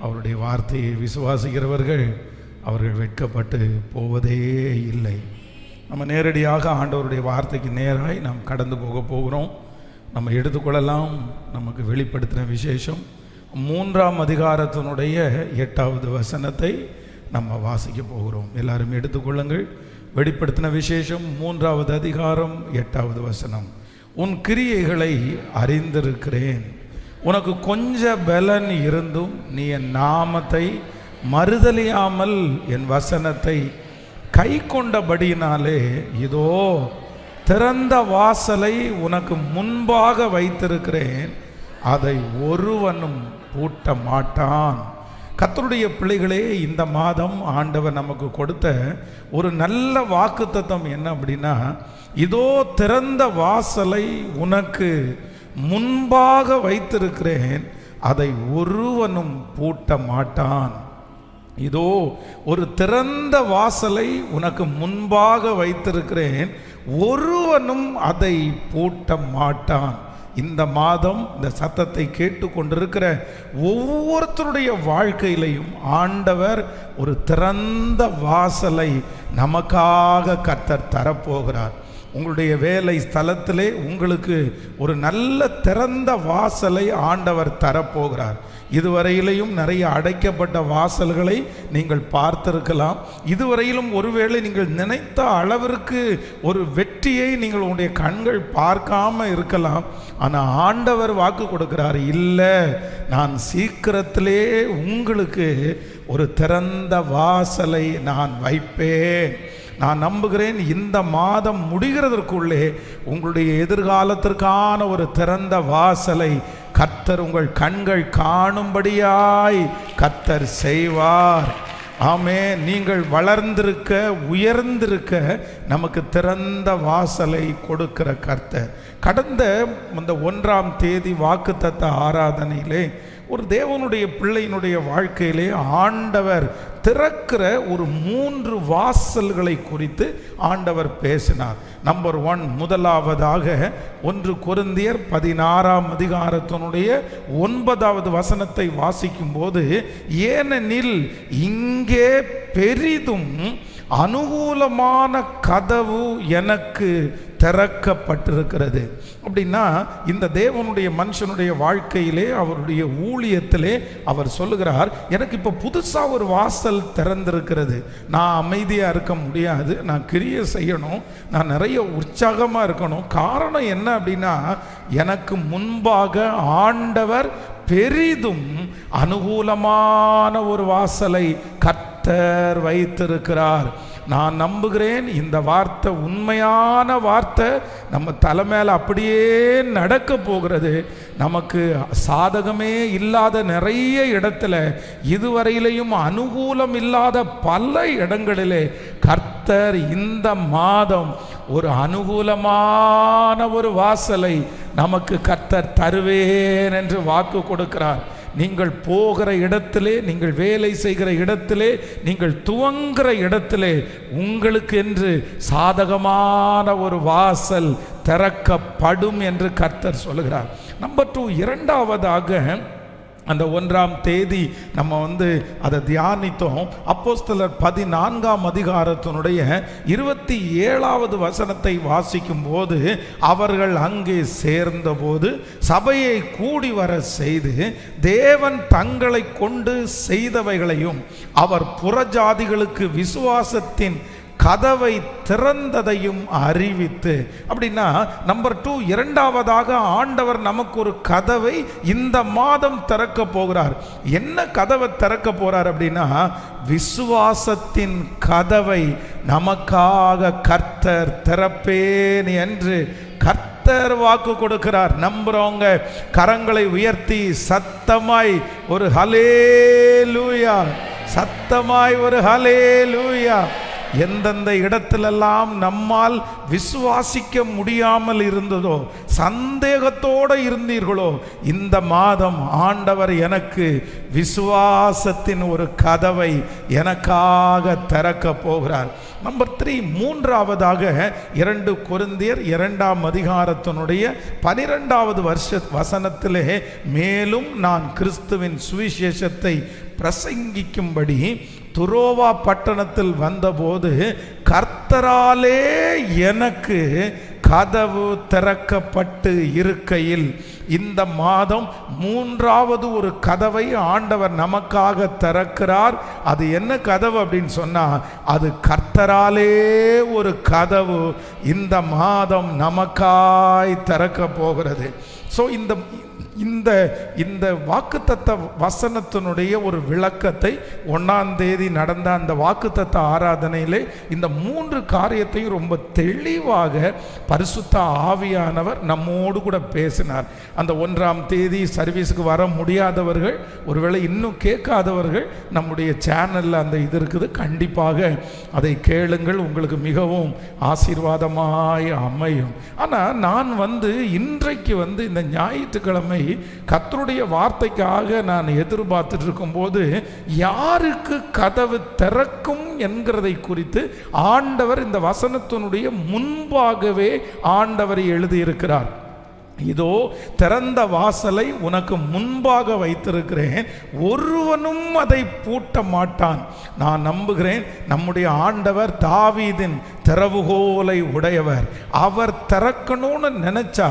அவருடைய வார்த்தையை விசுவாசிக்கிறவர்கள் அவர்கள் வெட்கப்பட்டு போவதே இல்லை. நம்ம நேரடியாக ஆண்டவருடைய வார்த்தைக்கு நேராய் நாம் கடந்து போகிறோம். நம்ம எடுத்துக்கொள்ளலாம். நமக்கு வெளிப்படுத்தின விசேஷம் 3ஆம் அதிகாரத்தினுடைய 8வது வசனத்தை நம்ம வாசிக்க போகிறோம். எல்லாரும் எடுத்துக்கொள்ளுங்கள். வெளிப்படுத்தின விசேஷம் 3வது அதிகாரம் 8வது வசனம். உன் கிரியைகளை அறிந்திருக்கிறேன். உனக்கு கொஞ்ச பலன் இருந்தும் நீ என் நாமத்தை மறுதலியாமல் என் வசனத்தை கை கொண்டபடியினாலே இதோ திறந்த வாசலை உனக்கு முன்பாக வைத்திருக்கிறேன், அதை ஒருவனும் பூட்ட மாட்டான். கர்த்தருடைய பிள்ளைகளே, இந்த மாதம் ஆண்டவர் நமக்கு கொடுத்த ஒரு நல்ல வாக்குத்தத்தம் என்ன அப்படின்னா, இதோ திறந்த வாசலை உனக்கு முன்பாக வைத்திருக்கிறேன், அதை ஒருவனும் பூட்ட மாட்டான். இதோ ஒரு திறந்த வாசலை உனக்கு முன்பாக வைத்திருக்கிறேன், ஒருவனும் அதை பூட்ட மாட்டான். இந்த மாதம் இந்த சத்தத்தை கேட்டு கொண்டிருக்கிற ஒவ்வொருத்தருடைய வாழ்க்கையிலையும் ஆண்டவர் ஒரு திறந்த வாசலை நமக்காக கர்த்தர் தரப்போகிறார். உங்களுடைய வேலை ஸ்தலத்திலே உங்களுக்கு ஒரு நல்ல திறந்த வாசலை ஆண்டவர் தரப்போகிறார். இதுவரையிலையும் நிறைய அடைக்கப்பட்ட வாசல்களை நீங்கள் பார்த்திருக்கலாம். இதுவரையிலும் ஒருவேளை நீங்கள் நினைத்த அளவிற்கு ஒரு வெற்றியை நீங்கள் உங்களுடைய கண்கள் பார்க்காம இருக்கலாம். ஆனால் ஆண்டவர் வாக்கு கொடுக்கிறார், இல்லை, நான் சீக்கிரத்திலே உங்களுக்கு ஒரு திறந்த வாசலை நான் வைப்பேன். நான் நம்புகிறேன் இந்த மாதம் முடிகிறதற்குள்ளே உங்களுடைய எதிர்காலத்திற்கான ஒரு திறந்த வாசலை கர்த்தர் உங்கள் கண்கள் காணும்படியாய் கர்த்தர் செய்வார். ஆமென். நீங்கள் வளர்ந்திருக்க உயர்ந்திருக்க நமக்கு திறந்த வாசலை கொடுக்கிற கர்த்தர். கடந்த இந்த 1ஆம் தேதி வாக்குத்தத்த ஆராதனையிலே ஒரு தேவனுடைய பிள்ளையினுடைய வாழ்க்கையிலே ஆண்டவர் திறக்கிற ஒரு 3 வாசல்களை குறித்து ஆண்டவர் பேசினார். நம்பர் 1, முதலாவதாக 1 கொரிந்தியர் 16ஆம் அதிகாரத்தினுடைய 9வது வசனத்தை வாசிக்கும் போது, ஏனெனில் இங்கே பெரிதும் அனுகூலமான கதவு எனக்கு திறக்கப்பட்டிருக்கிறது. அப்படின்னா இந்த தேவனுடைய மனுஷனுடைய வாழ்க்கையிலே அவருடைய ஊழியத்திலே அவர் சொல்லுகிறார், எனக்கு இப்போ புதுசாக ஒரு வாசல் திறந்திருக்கிறது. நான் அமைதியாக இருக்க முடியாது, நான் கிரியை செய்யணும், நான் நிறைய உற்சாகமாக இருக்கணும். காரணம் என்ன அப்படின்னா, எனக்கு முன்பாக ஆண்டவர் பெரிதும் அனுகூலமான ஒரு வாசலை கர்த்தர் வைத்திருக்கிறார். நான் நம்புகிறேன் இந்த வார்த்தை உண்மையான வார்த்தை நம்ம தலைமையில் அப்படியே நடக்க போகிறது. நமக்கு சாதகமே இல்லாத நிறைய இடத்துல, இதுவரையிலையும் அனுகூலம் இல்லாத பல இடங்களிலே கர்த்தர் இந்த மாதம் ஒரு அனுகூலமான ஒரு வாசலை நமக்கு கர்த்தர் தருவேன் என்று வாக்கு கொடுக்கிறார். நீங்கள் போகிற இடத்திலே, நீங்கள் வேலை செய்கிற இடத்திலே, நீங்கள் துவங்குகிற இடத்திலே உங்களுக்கு என்று சாதகமான ஒரு வாசல் திறக்கப்படும் என்று கர்த்தர் சொல்லுகிறார். நம்பர் 2, இரண்டாவதாக அந்த 1ஆம் தேதி நம்ம அதை தியானித்தோம். அப்போஸ்தலர் 14ஆம் அதிகாரத்தினுடைய 27வது வசனத்தை வாசிக்கும் போது, அவர்கள் அங்கே சேர்ந்தபோது சபையை கூடி வர செய்து தேவன் தங்களை கொண்டு செய்தவைகளையும் அவர் புறஜாதிகளுக்கு விசுவாசத்தின் கதவை திறந்ததையும் அறிவித்து. அப்படின்னா நம்பர் 2, இரண்டாவதாக ஆண்டவர் நமக்கு ஒரு கதவை இந்த மாதம் திறக்க போகிறார். என்ன கதவை திறக்க போறார் அப்படின்னா, விசுவாசத்தின் கதவை நமக்காக கர்த்தர் திறப்பேன் என்று கர்த்தர் வாக்கு கொடுக்கிறார். நம்புறவங்க கரங்களை உயர்த்தி சத்தமாய் ஒரு ஹல்லேலூயா, சத்தமாய் ஒரு ஹல்லேலூயா. எந்தெந்த இடத்திலெல்லாம் நம்மால் விசுவாசிக்க முடியாமல் இருந்ததோ, சந்தேகத்தோடு இருந்தீர்களோ, இந்த மாதம் ஆண்டவர் எனக்கு விசுவாசத்தின் ஒரு கதவை எனக்காக திறக்க போகிறார். நம்பர் 3, மூன்றாவதாக 2 கொரிந்தியர் 2ஆம் அதிகாரத்தினுடைய 12வது வசனத்திலே, மேலும் நான் கிறிஸ்துவின் சுவிசேஷத்தை பிரசங்கிக்கும்படி துரோவா பட்டணத்தில் வந்தபோது கர்த்தராலே எனக்கு கதவு திறக்கப்பட்டு இருக்கையில் இந்த மாதம் 3வது ஒரு கதவை ஆண்டவர் நமக்காக திறக்கிறார். அது என்ன கதவு அப்படின்னு சொன்னா, அது கர்த்தராலே ஒரு கதவு இந்த மாதம் நமக்காய் திறக்க போகிறது. ஸோ இந்த இந்த வாக்குத்தத்த வசனத்தினுடைய ஒரு விளக்கத்தை 1ஆம் தேதி நடந்த அந்த வாக்குத்தத்த ஆராதனையிலே இந்த 3 காரியத்தையும் ரொம்ப தெளிவாக பரிசுத்த ஆவியானவர் நம்மோடு கூட பேசினார். அந்த 1ஆம் தேதி சர்வீஸுக்கு வர முடியாதவர்கள், ஒருவேளை இன்னும் கேட்காதவர்கள், நம்முடைய சேனலில் அந்த இது இருக்குது, கண்டிப்பாக அதை கேளுங்கள், உங்களுக்கு மிகவும் ஆசீர்வாதமாய் அமையும். ஆனால் நான் இன்றைக்கு இந்த ஞாயிற்றுக்கிழமை கர்த்தருடைய வார்த்தைக்காக நான் எதிர்பார்த்துட்டு இருக்கும்போது யாருக்கு கதவு திறக்கும் என்கிறதை குறித்து ஆண்டவர் இந்த வசனத்தினுடைய முன்பாகவே ஆண்டவர் எழுதியிருக்கிறார். இதோ திறந்த வாசலை உனக்கு முன்பாக வைத்திருக்கிறேன், ஒருவனும் அதை பூட்ட மாட்டான். நான் நம்புகிறேன் நம்முடைய ஆண்டவர் தாவீதின் திறவுகோலை உடையவர். அவர் திறக்கணும்னு நினைச்சா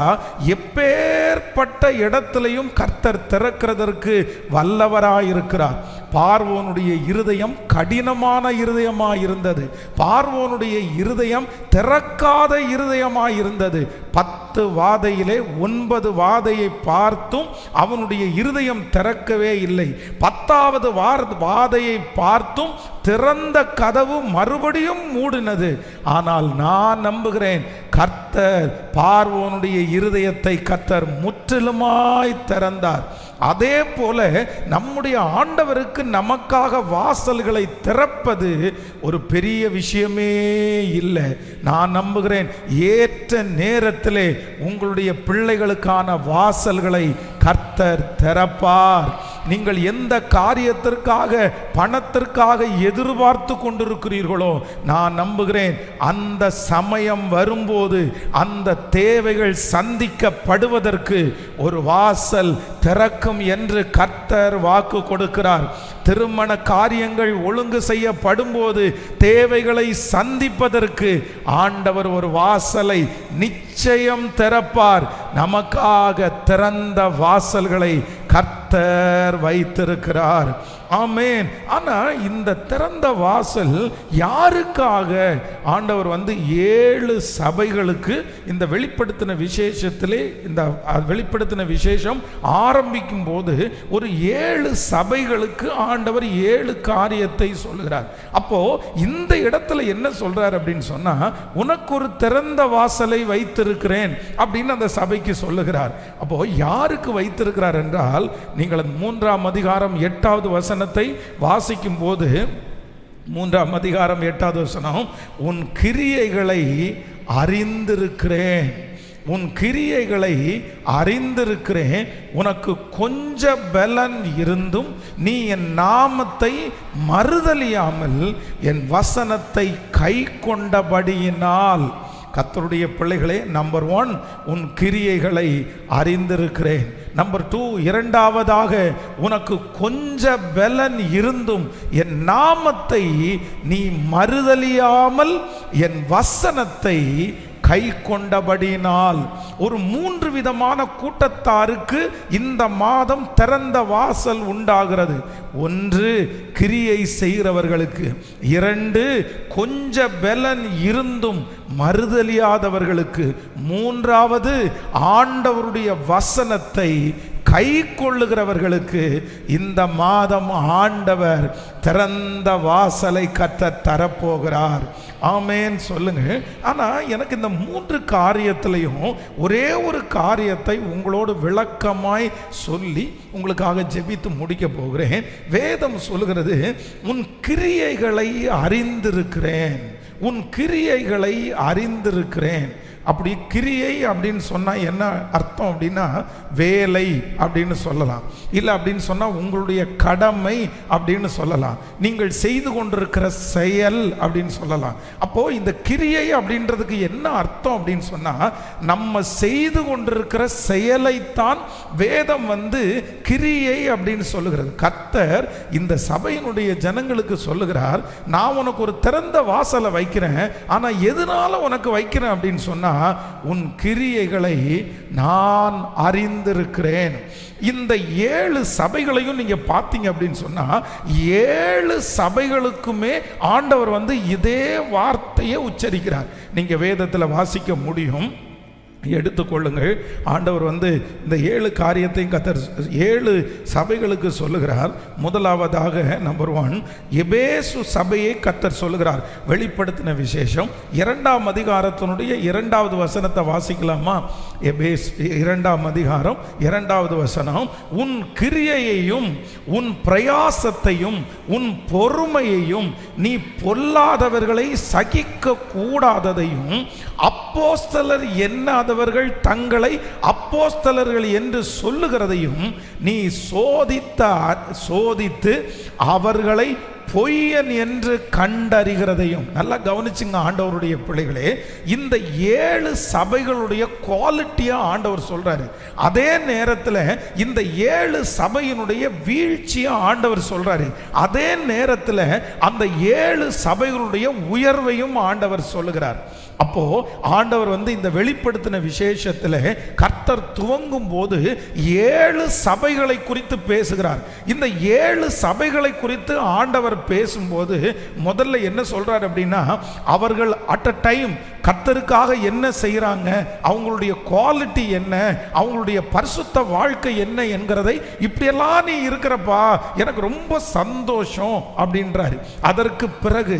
எப்பேற்பட்ட இடத்திலையும் கர்த்தர் திறக்கிறதற்கு வல்லவராயிருக்கிறார். பார்வோனுடைய இருதயம் கடினமான இருதயமாயிருந்தது. பார்வோனுடைய இருதயம் திறக்காத இருதயமாயிருந்தது. 10 வாதையிலே 9 வாதையை பார்த்தும் அவனுடைய இருதயம் திறக்கவே இல்லை. 10வது வாதையை பார்த்தும் திறந்த கதவு மறுபடியும் மூடினது. ஆனால் நான் நம்புகிறேன் கர்த்தர் பார்வோனுடைய இருதயத்தை கர்த்தர் முற்றிலுமாய் திறந்தார். அதே போல நம்முடைய ஆண்டவருக்கு நமக்காக வாசல்களை திறப்பது ஒரு பெரிய விஷயமே இல்லை. நான் நம்புகிறேன் ஏற்ற நேரத்திலே உங்களுடைய பிள்ளைகளுக்கான வாசல்களை கர்த்தர் திறப்பார். நீங்கள் எந்த காரியத்திற்காக பணத்திற்காக எதிர்பார்த்து கொண்டிருக்கிறீர்களோ, நான் நம்புகிறேன் அந்த சமயம் வரும்போது அந்த தேவைகள் சந்திக்கப்படுவதற்கு ஒரு வாசல் திறக்கும் என்று கர்த்தர் வாக்கு கொடுக்கிறார். திருமண காரியங்கள் ஒழுங்கு செய்யப்படும் போது தேவைகளை சந்திப்பதற்கு ஆண்டவர் ஒரு வாசலை நிச்சயம் திறப்பார். நமக்காக திறந்த வாசல்களை கர்த்தர் வைத்திருக்கிறார். ஆமென். ஆனா இந்த திறந்த வாசல் யாருக்காக ஆண்டவர் 7 சபைகளுக்கு இந்த வெளிப்படுத்தின விசேஷத்திலே, இந்த வெளிப்படுத்தின விசேஷம் ஆரம்பிக்கும் போது ஒரு 7 சபைகளுக்கு ஆண்டவர் 7 காரியத்தை சொல்லுகிறார். அப்போ இந்த இடத்துல என்ன சொல்றார் அப்படின்னு சொன்னா, உனக்கு ஒரு திறந்த வாசலை வைத்திருக்கிறேன் அப்படின்னு அந்த சபைக்கு சொல்லுகிறார். அப்போ யாருக்கு வைத்திருக்கிறார் என்றால், நீங்கள் 3ஆம் அதிகாரம் 8வது வசனத்தை வாசிக்கும் போது, 3ஆம் அதிகாரம் 8வது வசனம், உன் கிரியைகளை அறிந்திருக்கிறேன், உன் கிரியைகளை அறிந்திருக்கிறேன், உனக்கு கொஞ்ச பலன் இருந்தும் நீ என் நாமத்தை மறுதலியாமல் என் வசனத்தை கை கொண்டபடியினால். கர்த்தருடைய பிள்ளைகளே, நம்பர் 1 உன் கிரியைகளை அறிந்திருக்கிறேன். நம்பர் 2, இரண்டாவதாக உனக்கு கொஞ்ச பலன் இருந்தும் என் நாமத்தை நீ மறுதலியாமல் என் வசனத்தை கை கொண்டபடியினால். ஒரு 3 விதமான கூட்டத்தாருக்கு இந்த மாதம் திறந்த வாசல் உண்டாகிறது. 1 கிரியை செய்கிறவர்களுக்கு, 2 கொஞ்ச பலன் இருந்தும் மறுதலியாதவர்களுக்கு, 3வது ஆண்டவருடைய வசனத்தை கை கொள்ளுகிறவர்களுக்கு இந்த மாதம் ஆண்டவர் திறந்த வாசலை கர்த்தர் தரப்போகிறார். ஆமென் சொல்லுங்க. ஆனால் எனக்கு இந்த 3 காரியத்திலையும் ஒரே ஒரு காரியத்தை உங்களோடு விளக்கமாய் சொல்லி உங்களுக்காக ஜெபித்து முடிக்க போகிறேன். வேதம் சொல்லுகிறது, உன் கிரியைகளை அறிந்திருக்கிறேன், உன் கிரியைகளை அறிந்திருக்கிறேன். அப்படி கிரியை அப்படின்னு சொன்னால் என்ன அர்த்தம் அப்படின்னா வேலை அப்படின்னு சொல்லலாம், இல்லை அப்படின்னு சொன்னால் உங்களுடைய கடமை அப்படின்னு சொல்லலாம், நீங்கள் செய்து கொண்டிருக்கிற செயல் அப்படின்னு சொல்லலாம். அப்போது இந்த கிரியை அப்படின்றதுக்கு என்ன அர்த்தம் அப்படின்னு சொன்னால் நம்ம செய்து கொண்டிருக்கிற செயலைத்தான் வேதம் கிரியை அப்படின்னு சொல்லுகிறது. கர்த்தர் இந்த சபையினுடைய ஜனங்களுக்கு சொல்லுகிறார், நான் உனக்கு ஒரு திறந்த வாசலை வைக்கிறேன், ஆனா எதனால உனக்கு வைக்கிறேன் அப்படின்னு சொன்னா உன் கிரியைகளை நான் அறிந்திருக்கிறேன். இந்த 7 சபைகளையும் நீங்க பார்த்தீங்க அப்படின்னு சொன்னா 7 சபைகளுக்குமே ஆண்டவர் இதே வார்த்தையை உச்சரிக்கிறார். நீங்க வேதத்தில் வாசிக்க முடியும், எடுத்துக்கொள்ளுங்கள். ஆண்டவர் இந்த 7 காரியத்தையும் கர்த்தர் 7 சபைகளுக்கு சொல்லுகிறார். முதலாவதாக நம்பர் 1 எபேசு சபையை கர்த்தர் சொல்லுகிறார். வெளிப்படுத்தின விசேஷம் 2ஆம் அதிகாரத்தினுடைய 2வது வசனத்தை வாசிக்கலாமா? எபேசு 2ஆம் அதிகாரம் 2வது வசனம், உன் கிரியையையும் உன் பிரயாசத்தையும் உன் பொறுமையையும் நீ பொல்லாதவர்களை சகிக்க கூடாததையும் அப்போஸ்தலர் என்னாதவர்கள் தங்களை அப்போஸ்தலர்கள் என்று சொல்லுகிறதையும் நீ சோதித்து அவர்களை பொய்யன் என்று கண்டறிகிறதையும். நல்லா கவனிச்சுங்க ஆண்டவருடைய பிள்ளைகளே, இந்த 7 சபைகளுடைய குவாலிட்டியா ஆண்டவர் சொல்றாரு. அதே நேரத்தில் இந்த 7 சபையினுடைய வீழ்ச்சியா ஆண்டவர் சொல்றாரு. அதே நேரத்தில் அந்த 7 சபைகளுடைய உயர்வையும் ஆண்டவர் சொல்லுகிறார். அப்போ ஆண்டவர் இந்த வெளிப்படுத்தின விசேஷத்தில் கர்த்தர் துவங்கும் போது 7 சபைகளை குறித்து பேசுகிறார். இந்த 7 சபைகளை குறித்து ஆண்டவர் பேசும்போது முதல்ல என்ன சொல்றார் அப்படின்னா, அவர்கள் அட் அ டைம் கர்த்தருக்காக என்ன செய்யறாங்க, அவங்களுடைய குவாலிட்டி என்ன, அவங்களுடைய பரிசுத்த வாழ்க்கை என்ன என்கிறதை இப்படியெல்லாம் நீ இருக்கிறப்பா எனக்கு ரொம்ப சந்தோஷம் அப்படின்றாரு. அதற்கு பிறகு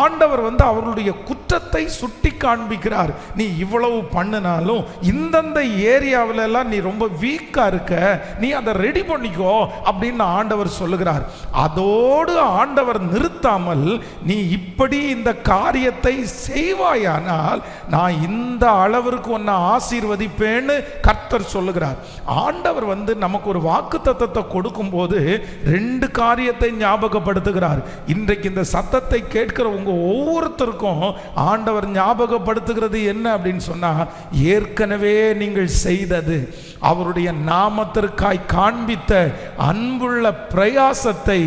ஆண்டவர் அவர்களுடைய குற்றத்தை சுட்டி காண்பிக்கிறார். நீ இவ்வளவு பண்ணினாலும் இந்தந்த ஏரியாவில எல்லாம் நீ ரொம்ப வீக்கா இருக்க, நீ அதை ரெடி பண்ணிக்கோ அப்படின்னு ஆண்டவர் சொல்லுகிறார். அதோடு ஆண்டவர் நிறுத்தாமல், நீ இப்படி இந்த காரியத்தை செய்வாயானால் நான் இந்த அளவிற்கு உன்னை ஆசீர்வதிப்பேன்னு கர்த்தர் சொல்லுகிறார். ஆண்டவர் நமக்கு ஒரு வாக்குத்தத்தத்தை கொடுக்கும் போது 2 காரியத்தை ஞாபகப்படுத்துகிறார். இன்றைக்கு இந்த சத்தத்தை கேட்கிற உங்க ஒவ்வொருத்தருக்கும் ஆண்டவர் ஞாபகப்படுத்துகிறது என்ன அப்படின்னு சொன்னா, ஏற்கனவே நீங்கள் செய்தது அவருடைய நாமத்திற்காய் காண்பித்த அன்புள்ள பிரயாசத்தை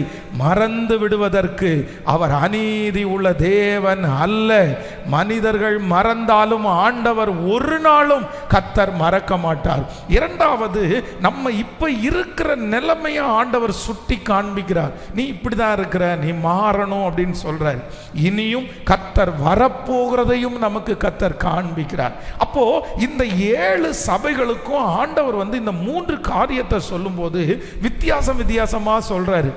மறந்து விடுவதற்கு அவர் அநீதி உள்ள தேவன் அல்ல. மனிதர்கள் மறந்தாலும் ஆண்டவர் ஒரு நாளும் கர்த்தர் மறக்க மாட்டார். இரண்டாவது, நம்ம இப்ப இருக்கிற நிலைமையை ஆண்டவர் சுட்டி காண்பிக்கிறார். நீ இப்படிதான் இருக்கிற, நீ மாறணும் அப்படின்னு சொல்றார். இனியும் கர்த்தர் வரப்போகிறதையும் நமக்கு கர்த்தர் காண்பிக்கிறார். அப்போ இந்த 7 சபைகளுக்கும் ஆண்டவர் இந்த 3 காரியத்தை சொல்லும் போது வித்தியாசமா சொல்றாரு.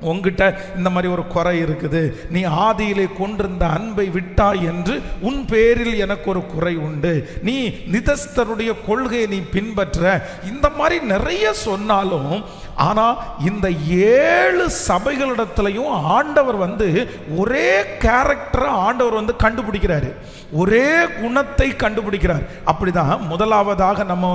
உங்ககிட்ட இந்த மாதிரி ஒரு குறை இருக்குது, நீ ஆதியிலே கொண்டிருந்த அன்பை விட்டாய் என்று உன் பேரில் எனக்கு ஒரு குறை உண்டு, நீ நிதஸ்தருடைய கொள்கையை நீ பின்பற்ற, இந்த மாதிரி நிறைய சொன்னாலும் ஆனா இந்த 7 சபைகளிடத்திலையும் ஆண்டவர் ஒரே கேரக்டரை ஆண்டவர் கண்டுபிடிக்கிறாரு, ஒரே குணத்தை கண்டுபிடிக்கிறார். அப்படிதான் முதலாவதாக நம்ம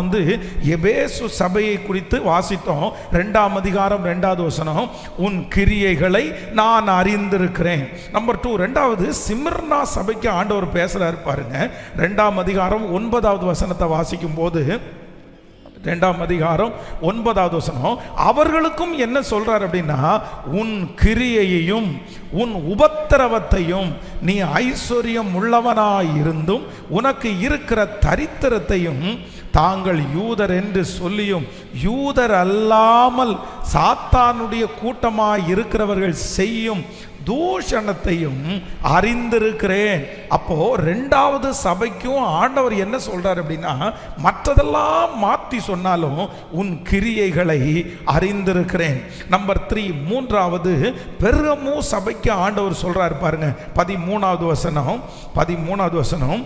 எபேசு சபையை குறித்து வாசித்தோம். 2ஆம் அதிகாரம் 2வது வசனம், உன் கிரியைகளை நான் அறிந்திருக்கிறேன். நம்பர் 2, 2வது சிமிர்னா சபைக்கு ஆண்டவர் பேசுறாரு பாருங்க. 2ஆம் அதிகாரம் 9வது வசனத்தை வாசிக்கும் போது, 2ஆம் அதிகாரம் 9வது வசனம், அவர்களுக்கும் என்ன சொல்றார் அப்படின்னா, உன் கிரியையையும் உன் உபத்திரவத்தையும் நீ ஐஸ்வர்யம் உள்ளவனாய் இருந்தும் உனக்கு இருக்கிற தரித்திரத்தையும் தாங்கள் யூதர் என்று சொல்லியும் யூதர் அல்லாமல் சாத்தானுடைய கூட்டமாய் இருக்கிறவர்கள் செய்யும் தூஷணத்தையும் அறிந்திருக்கிறேன். அப்போ 2வது சபைக்கும் ஆண்டவர் என்ன சொல்றார் அப்படின்னா, மற்றதெல்லாம் மாற்றி சொன்னாலும் உன் கிரியைகளை அறிந்திருக்கிறேன். நம்பர் 3, 3வது பெர்கமு சபைக்கு ஆண்டவர் சொல்றார் பாருங்க. 13வது வசனம்,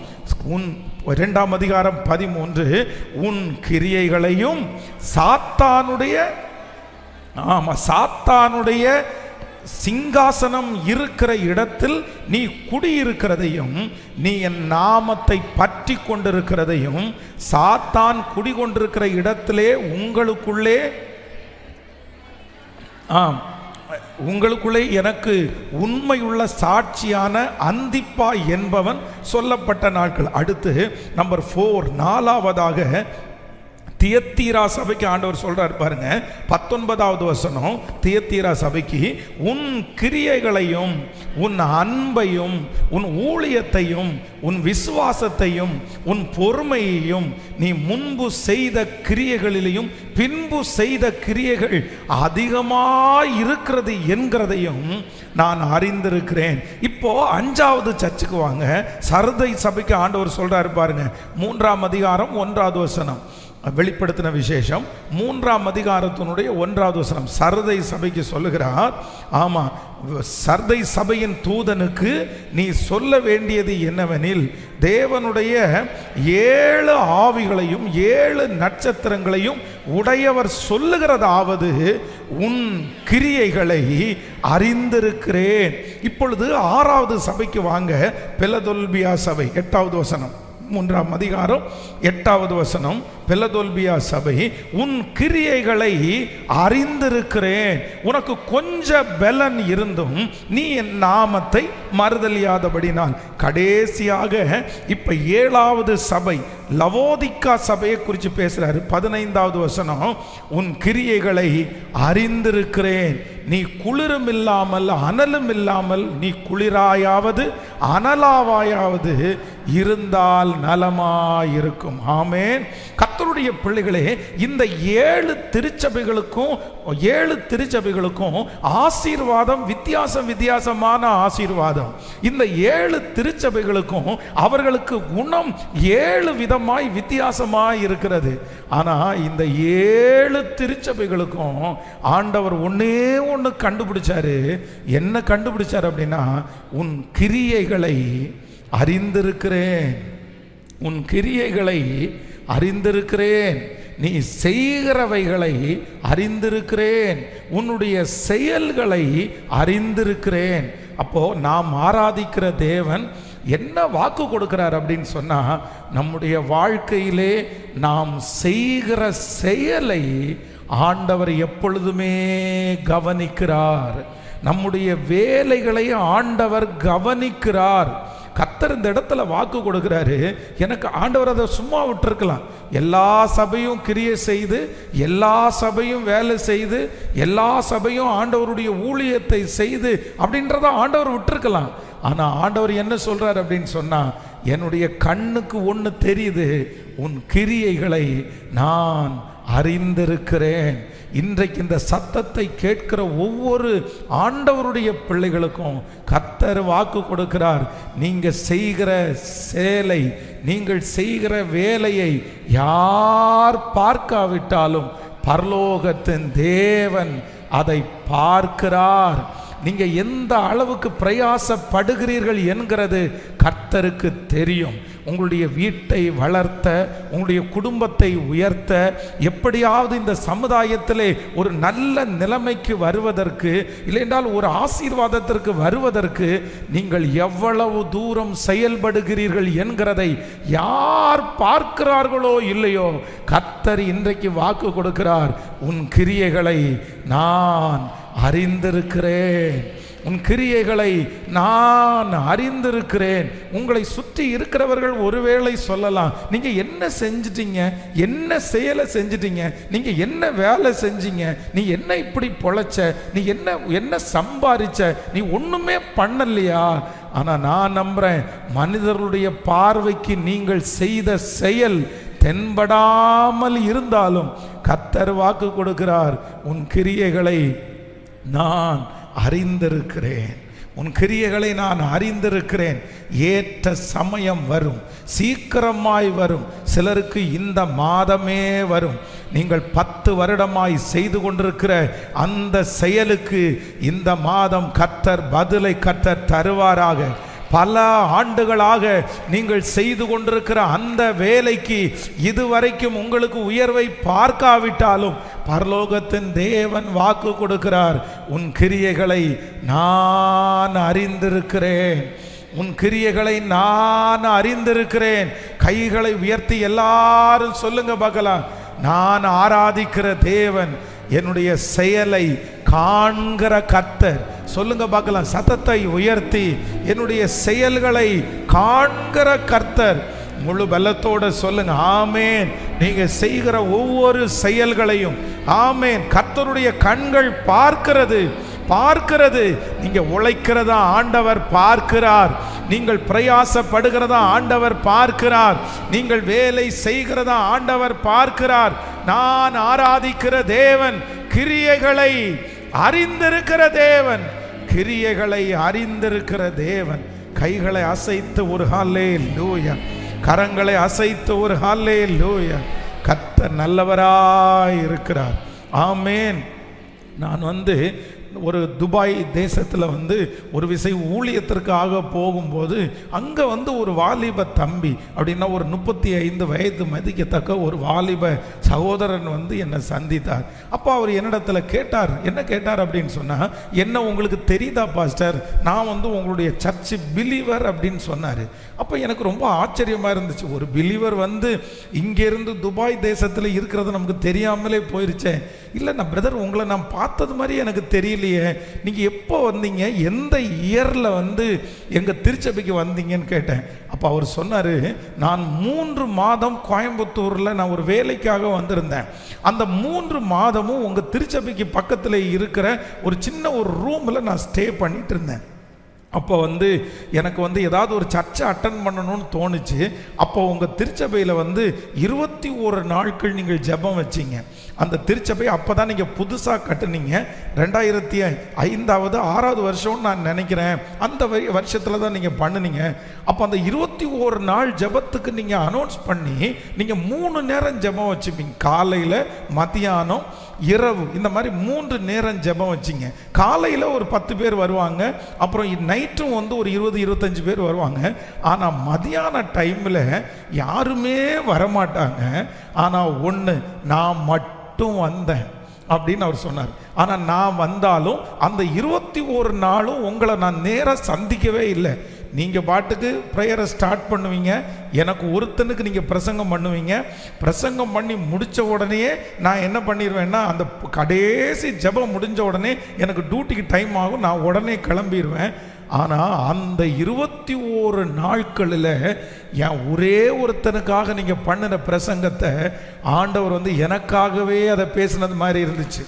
உன் 2ஆம் அதிகாரம் 13, உன் கிரியைகளையும் சாத்தானுடைய சிங்காசனம் இருக்கிற இடத்தில் நீ குடியிருக்கிறதையும், நீ என் நாமத்தை பற்றி கொண்டிருக்கிறதையும், சாத்தான் குடிகொண்டிருக்கிற இடத்திலே உங்களுக்குள்ளே எனக்கு உண்மையுள்ள சாட்சியான அந்திப்பா என்பவன் சொல்லப்பட்ட நாட்கள். அடுத்து நம்பர் 4, 4வதாக தியத்தீரா சபைக்கு ஆண்டவர் சொல்றார் பாருங்க, 19வது வசனம். தியத்தீரா சபைக்கு, உன் கிரியைகளையும் உன் அன்பையும் உன் ஊழியத்தையும் உன் விசுவாசத்தையும் உன் பொறுமையையும் நீ முன்பு செய்த கிரியைகளிலேயும் பின்பு செய்த கிரியைகள் அதிகமாய் இருக்கிறது என்கிறதையும் நான் அறிந்திருக்கிறேன். இப்போ 5வது சர்ச்சுக்கு வாங்க. சர்தை சபைக்கு ஆண்டவர் சொல்றாரு பாருங்க, 3ஆம் அதிகாரம் 1வது வசனம். வெளிப்படுத்தின விசேஷம் 3ஆம் அதிகாரத்தினுடைய 1வது வசனம். சர்தை சபைக்கு சொல்லுகிறார், ஆமா, சர்தை சபையின் தூதனுக்கு நீ சொல்ல வேண்டியது என்னவெனில், தேவனுடைய 7 ஆவிகளையும் 7 நட்சத்திரங்களையும் உடையவர் சொல்லுகிறதாவது, உன் கிரியைகளை அறிந்திருக்கிறேன். இப்பொழுது 6வது சபைக்கு வாங்க. பிலதெல்பியா சபை 8வது வசனம். 3ஆம் அதிகாரம் 8வது வசனம். பிலதெல்பியா சபை, உன் கிரியைகளை அறிந்திருக்கிறேன். உனக்கு கொஞ்ச பலன் இருந்தும் நீ என் நாமத்தை மறுதலியாதபடினால். கடைசியாக இப்ப 7வது சபை லவோதிக்கா சபையை குறித்து பேசுறாரு. 15வது வசனம், உன் கிரியைகளை அறிந்திருக்கிறேன். நீ குளிரும் இல்லாமல் அனலும் இல்லாமல் நீ குளிராயாவது அனலாவாயாவது இருந்தால் நலமாயிருக்கும். ஆமென். கர்த்தருடைய பிள்ளைகளே, இந்த 7 திருச்சபைகளுக்கும் ஆசீர்வாதம் வித்தியாசமான ஆசீர்வாதம். இந்த 7 திருச்சபைகளுக்கும் அவர்களுக்கு குணம் 7 விதமாய் வித்தியாசமாய் இருக்கிறது. ஆனா இந்த 7 திருச்சபைகளுக்கும் ஆண்டவர் ஒன்னே ஒன்று கண்டுபிடிச்சாரு. என்ன கண்டுபிடிச்சாரு அப்படின்னா, உன் கிரியைகளை அறிந்திருக்கிறேன். உன் கிரியைகளை அறிந்திருக்கிறேன். நீ செய்கிறவைகளை அறிந்திருக்கிறேன். உன்னுடைய செயல்களை அறிந்திருக்கிறேன். அப்போ நாம் ஆராதிக்கிற தேவன் என்ன வாக்கு கொடுக்கிறார் அப்படின்னு சொன்னா, நம்முடைய வாழ்க்கையிலே நாம் செய்கிற செயலை ஆண்டவர் எப்பொழுதுமே கவனிக்கிறார். நம்முடைய வேலைகளை ஆண்டவர் கவனிக்கிறார். கர்த்தர் இந்த இடத்துல வாக்கு கொடுக்கிறாரு. எனக்கு ஆண்டவர் அதை சும்மா விட்டுருக்கலாம். எல்லா சபையும் கிரியை செய்து, எல்லா சபையும் வேலை செய்து, எல்லா சபையும் ஆண்டவருடைய ஊழியத்தை செய்து அப்படின்றத ஆண்டவர் விட்டுருக்கலாம். ஆனா ஆண்டவர் என்ன சொல்றாரு அப்படின்னு சொன்னா, என்னுடைய கண்ணுக்கு ஒன்று தெரியுது, உன் கிரியைகளை நான் அறிந்திருக்கிறேன். இன்றைக்கு இந்த சத்தத்தை கேட்கிற ஒவ்வொரு ஆண்டவருடைய பிள்ளைகளுக்கும் கர்த்தர் வாக்கு கொடுக்கிறார். நீங்க செய்கிற செயலை, நீங்கள் செய்கிற வேலையை யார் பார்க்காவிட்டாலும் பரலோகத்தின் தேவன் அதை பார்க்கிறார். நீங்க எந்த அளவுக்கு பிரயாசப்படுகிறீர்கள் என்கிறது கர்த்தருக்கு தெரியும். உங்களுடைய வீட்டை வளர்த்த, உங்களுடைய குடும்பத்தை உயர்த்த, எப்படியாவது இந்த சமுதாயத்திலே ஒரு நல்ல நிலைமைக்கு வருவதற்கு, இல்லையென்றால் ஒரு ஆசீர்வாதத்திற்கு வருவதற்கு நீங்கள் எவ்வளவு தூரம் செயல்படுகிறீர்கள் என்கிறதை யார் பார்க்கிறார்களோ இல்லையோ, கர்த்தர் இன்றைக்கு வாக்கு கொடுக்கிறார். உன் கிரியைகளை நான் அறிந்திருக்கிறேன். உன் கிரியைகளை நான் அறிந்திருக்கிறேன். உங்களை சுற்றி இருக்கிறவர்கள் ஒருவேளை சொல்லலாம், நீங்க என்ன செஞ்சிட்டீங்க, என்ன செயலை செஞ்சிட்டீங்க, நீங்க என்ன வேலை செஞ்சீங்க, நீ என்ன இப்படி பொழைச்ச, நீ என்ன சம்பாதிச்ச, நீ ஒண்ணுமே பண்ணலையா? ஆனா நான் நம்புறேன், மனிதர்களுடைய பார்வைக்கு நீங்கள் செய்த செயல் தென்படாமல் இருந்தாலும் கர்த்தர் வாக்கு கொடுக்கிறார், உன் கிரியைகளை நான் அறிந்திருக்கிறேன். உன் கிரியைகளை நான் அறிந்திருக்கிறேன். ஏற்ற சமயம் வரும், சீக்கிரமாய் வரும். சிலருக்கு இந்த மாதமே வரும். நீங்கள் 10 வருடமாய் செய்து கொண்டிருக்கிற அந்த செயலுக்கு இந்த மாதம் கர்த்தர் பதிலை கர்த்தர் தருவாராக. பல ஆண்டுகளாக நீங்கள் செய்து கொண்டிருக்கிற அந்த வேலைக்கு இதுவரைக்கும் உங்களுக்கு உயர்வை பார்க்காவிட்டாலும் பரலோகத்தின் தேவன் வாக்கு கொடுக்கிறார், உன் கிரியைகளை நான் அறிந்திருக்கிறேன், உன் கிரியைகளை நான் அறிந்திருக்கிறேன். கைகளை உயர்த்தி எல்லாரும் சொல்லுங்க பார்க்கலாம். நான் ஆராதிக்கிற தேவன் என்னுடைய செயலை காண்கிற கர்த்தர். சொல்லுங்க பார்க்கலாம், சத்தத்தை உயர்த்தி, என்னுடைய செயல்களை காண்கிற கர்த்தர். முழு பலத்தோட சொல்லுங்க ஆமேன். நீங்க செய்கிற ஒவ்வொரு செயல்களையும் ஆமேன் கர்த்தருடைய கண்கள் பார்க்கிறது. நீங்க உழைக்கிறதா ஆண்டவர் பார்க்கிறார், நீங்கள் பிரயாசப்படுகிறதா ஆண்டவர் பார்க்கிறார், நீங்கள் வேலை செய்கிறதா ஆண்டவர் பார்க்கிறார். நான் ஆராதிக்கிற தேவன் கிரியைகளை அறிந்திருக்கிற தேவன், கிரியைகளை அறிந்திருக்கிற தேவன். கைகளை அசைத்து ஒரு ஹல்லேலூயா, கரங்களை அசைத்து ஒரு ஹல்லேலூயா. கர்த்தர் நல்லவராய் இருக்கிறார். ஆமேன். நான் ஒரு துபாய் தேசத்தில் ஒரு விசை ஊழியத்திற்காக போகும்போது அங்கே ஒரு வாலிப தம்பி, அப்படின்னா ஒரு 35 வயது மதிக்கத்தக்க ஒரு வாலிப சகோதரன் என்னை சந்தித்தார். அப்போ அவர் என்னிடத்தில் கேட்டார். என்ன கேட்டார் அப்படின்னு சொன்னால், என்ன உங்களுக்கு தெரியுதா பாஸ்டர், நான் உங்களுடைய சர்ச்சு பிலீவர் அப்படின்னு சொன்னார். அப்போ எனக்கு ரொம்ப ஆச்சரியமாக இருந்துச்சு. ஒரு பிலீவர் இங்கேருந்து துபாய் தேசத்தில் இருக்கிறது நமக்கு தெரியாமலே போயிருச்சேன். இல்லை நான் பிரதர் உங்களை நான் பார்த்தது மாதிரி எனக்கு தெரியலையே, நீங்கள் எப்போ வந்தீங்க, எந்த இயரில் எங்கள் திருச்சபைக்கு வந்தீங்கன்னு கேட்டேன். அப்போ அவர் சொன்னார், நான் 3 மாதம் கோயம்புத்தூரில் நான் ஒரு வேலைக்காக வந்திருந்தேன். அந்த 3 மாதமும் உங்கள் திருச்சபைக்கு பக்கத்தில் இருக்கிற ஒரு சின்ன ஒரு ரூமில் நான் ஸ்டே பண்ணிட்டு இருந்தேன். அப்போ எனக்கு ஏதாவது ஒரு சர்ச்சை அட்டன் பண்ணணும்னு தோணுச்சு. அப்போ உங்கள் திருச்சபையில் 21 நாட்கள் நீங்கள் ஜெபம் வச்சிங்க. அந்த திருச்சபை அப்போ தான் நீங்கள் புதுசாக கட்டுனீங்க. 2005 6வது வருஷம்னு நான் நினைக்கிறேன். அந்த வருஷத்தில் தான் நீங்கள் பண்ணினீங்க. அப்போ அந்த 21 நாள் ஜெபத்துக்கு நீங்கள் அனௌன்ஸ் பண்ணி நீங்கள் 3 நேரம் ஜெபம் வச்சுப்பீங்க. காலையில், மத்தியானம், இரவு, இந்த மாதிரி 3 நேரம் ஜெபம் வச்சிங்க. காலையில் ஒரு 10 பேர் வருவாங்க, அப்புறம் நைட்டும் ஒரு 20-25 பேர் வருவாங்க. ஆனால் மதியான டைமில் யாருமே வரமாட்டாங்க. ஆனால் ஒன்று, நான் மட்டும் வந்தேன் அப்படின்னு அவர் சொன்னார். ஆனால் நான் வந்தாலும் அந்த 21 நாளும் உங்களை நான் நேராக சந்திக்கவே இல்லை. நீங்கள் பாட்டுக்கு ப்ரேயரை ஸ்டார்ட் பண்ணுவீங்க, எனக்கு ஒருத்தனுக்கு நீங்கள் பிரசங்கம் பண்ணுவீங்க. பிரசங்கம் பண்ணி முடித்த உடனே நான் என்ன பண்ணிடுவேன்னா, அந்த கடைசி ஜெபம் முடிஞ்ச உடனே எனக்கு டியூட்டிக்கு டைம் ஆகும், நான் உடனே கிளம்பிடுவேன். ஆனால் அந்த 21 நாட்களில் என் ஒரே ஒருத்தனுக்காக நீங்கள் பண்ணின பிரசங்கத்தை ஆண்டவர் எனக்காகவே அதை பேசினது மாதிரி இருந்துச்சு.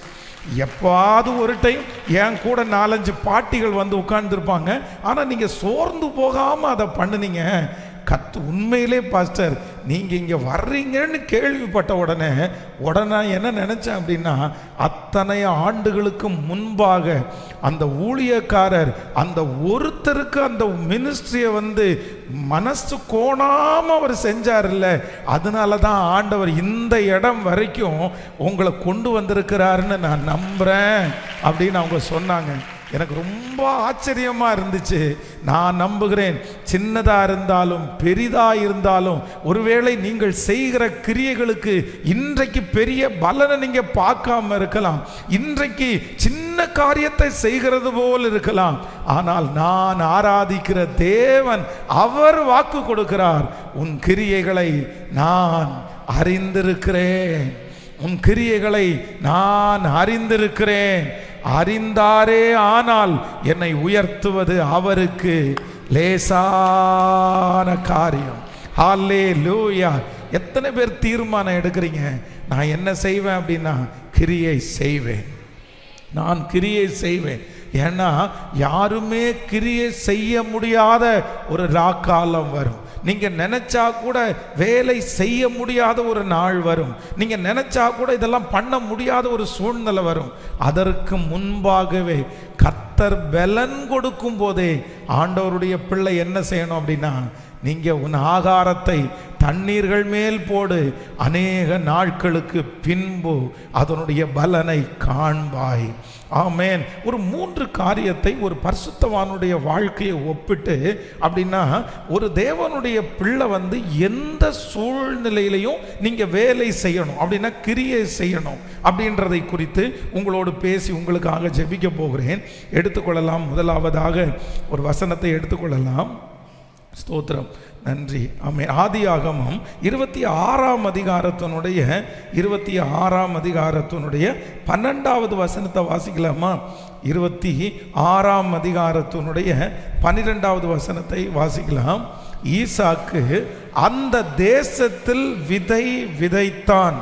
எப்பாவது ஒரு டைம் என் கூட 4-5 பாட்டிகள் உட்கார்ந்துருப்பாங்க. ஆனால் நீங்கள் சோர்ந்து போகாமல் அதை பண்ணுனீங்க. உண்மையிலே பாஸ்டர் நீங்கள் இங்கே வர்றீங்கன்னு கேள்விப்பட்ட உடனே என்ன நினச்சேன் அப்படின்னா, அத்தனை ஆண்டுகளுக்கு முன்பாக அந்த ஊழியக்காரர் அந்த ஒருத்தருக்கு அந்த மினிஸ்ட்ரியை மனசு கோணாமல் அவர் செஞ்சார் இல்லை, அதனால தான் ஆண்டவர் இந்த இடம் வரைக்கும் உங்களை கொண்டு வந்திருக்கிறாருன்னு நான் நம்புகிறேன் அப்படின்னு அவங்க சொன்னாங்க. எனக்கு ரொம்ப ஆச்சரியமாக இருந்துச்சு. நான் நம்புகிறேன், சின்னதாக இருந்தாலும் பெரிதாக இருந்தாலும், ஒருவேளை நீங்கள் செய்கிற கிரியைகளுக்கு இன்றைக்கு பெரிய பலனை நீங்கள் பார்க்காம இருக்கலாம், இன்றைக்கு சின்ன காரியத்தை செய்கிறது போல் இருக்கலாம். ஆனால் நான் ஆராதிக்கிற தேவன் அவர் வாக்கு கொடுக்கிறார், உன் கிரியைகளை நான் அறிந்திருக்கிறேன், உன் கிரியைகளை நான் அறிந்திருக்கிறேன். அறிந்தாரே ஆனால் என்னை உயர்த்துவது அவருக்கு லேசான காரியம். ஹல்லேலூயா. எத்தனை பேர் தீர்மானம் எடுக்கிறீங்க, நான் என்ன செய்வேன் அப்படின்னா, கிரியை செய்வேன், நான் கிரியை செய்வேன். ஏன்னா யாருமே கிரியை செய்ய முடியாத ஒரு ராக்காலம் வரும். நீங்க நினைச்சா கூட வேலை செய்ய முடியாத ஒரு நாள் வரும். நீங்க நினைச்சா கூட இதெல்லாம் பண்ண முடியாத ஒரு சூழ்நிலை வரும். அதற்கு முன்பாகவே கர்த்தர் கர்த்தர் பலன் கொடுக்கும் போதே ஆண்டவருடைய பிள்ளை என்ன செய்யணும் அப்படின்னா, நீங்க உன் ஆகாரத்தை தண்ணீர்கள் மேல் போடு, அநேக நாட்களுக்கு பின்பு அதனுடைய பலனை காண்பாய். ஆமேன். ஒரு 3 காரியத்தை ஒரு பரிசுத்தவானுடைய வாழ்க்கையை ஒப்பிட்டு அப்படின்னா, ஒரு தேவனுடைய பிள்ளை எந்த சூழ்நிலையிலையும் நீங்க வேலை செய்யணும் அப்படின்னா, கிரியை செய்யணும் அப்படின்றதை குறித்து உங்களோடு பேசி உங்களுக்காக ஜெபிக்க போகிறேன். எடுத்துக்கொள்ளலாம். முதலாவதாக ஒரு வசனத்தை எடுத்துக்கொள்ளலாம். ஸ்தோத்திரம், நன்றி. ஆமென். ஆதியாகமம் 26ஆம் அதிகாரத்தினுடைய 12வது வசனத்தை வாசிக்கலாமா? 26ஆம் அதிகாரத்தினுடைய 12வது வசனத்தை வாசிக்கலாம். ஈசாக்கு அந்த தேசத்தில் விதை விதைத்தான்,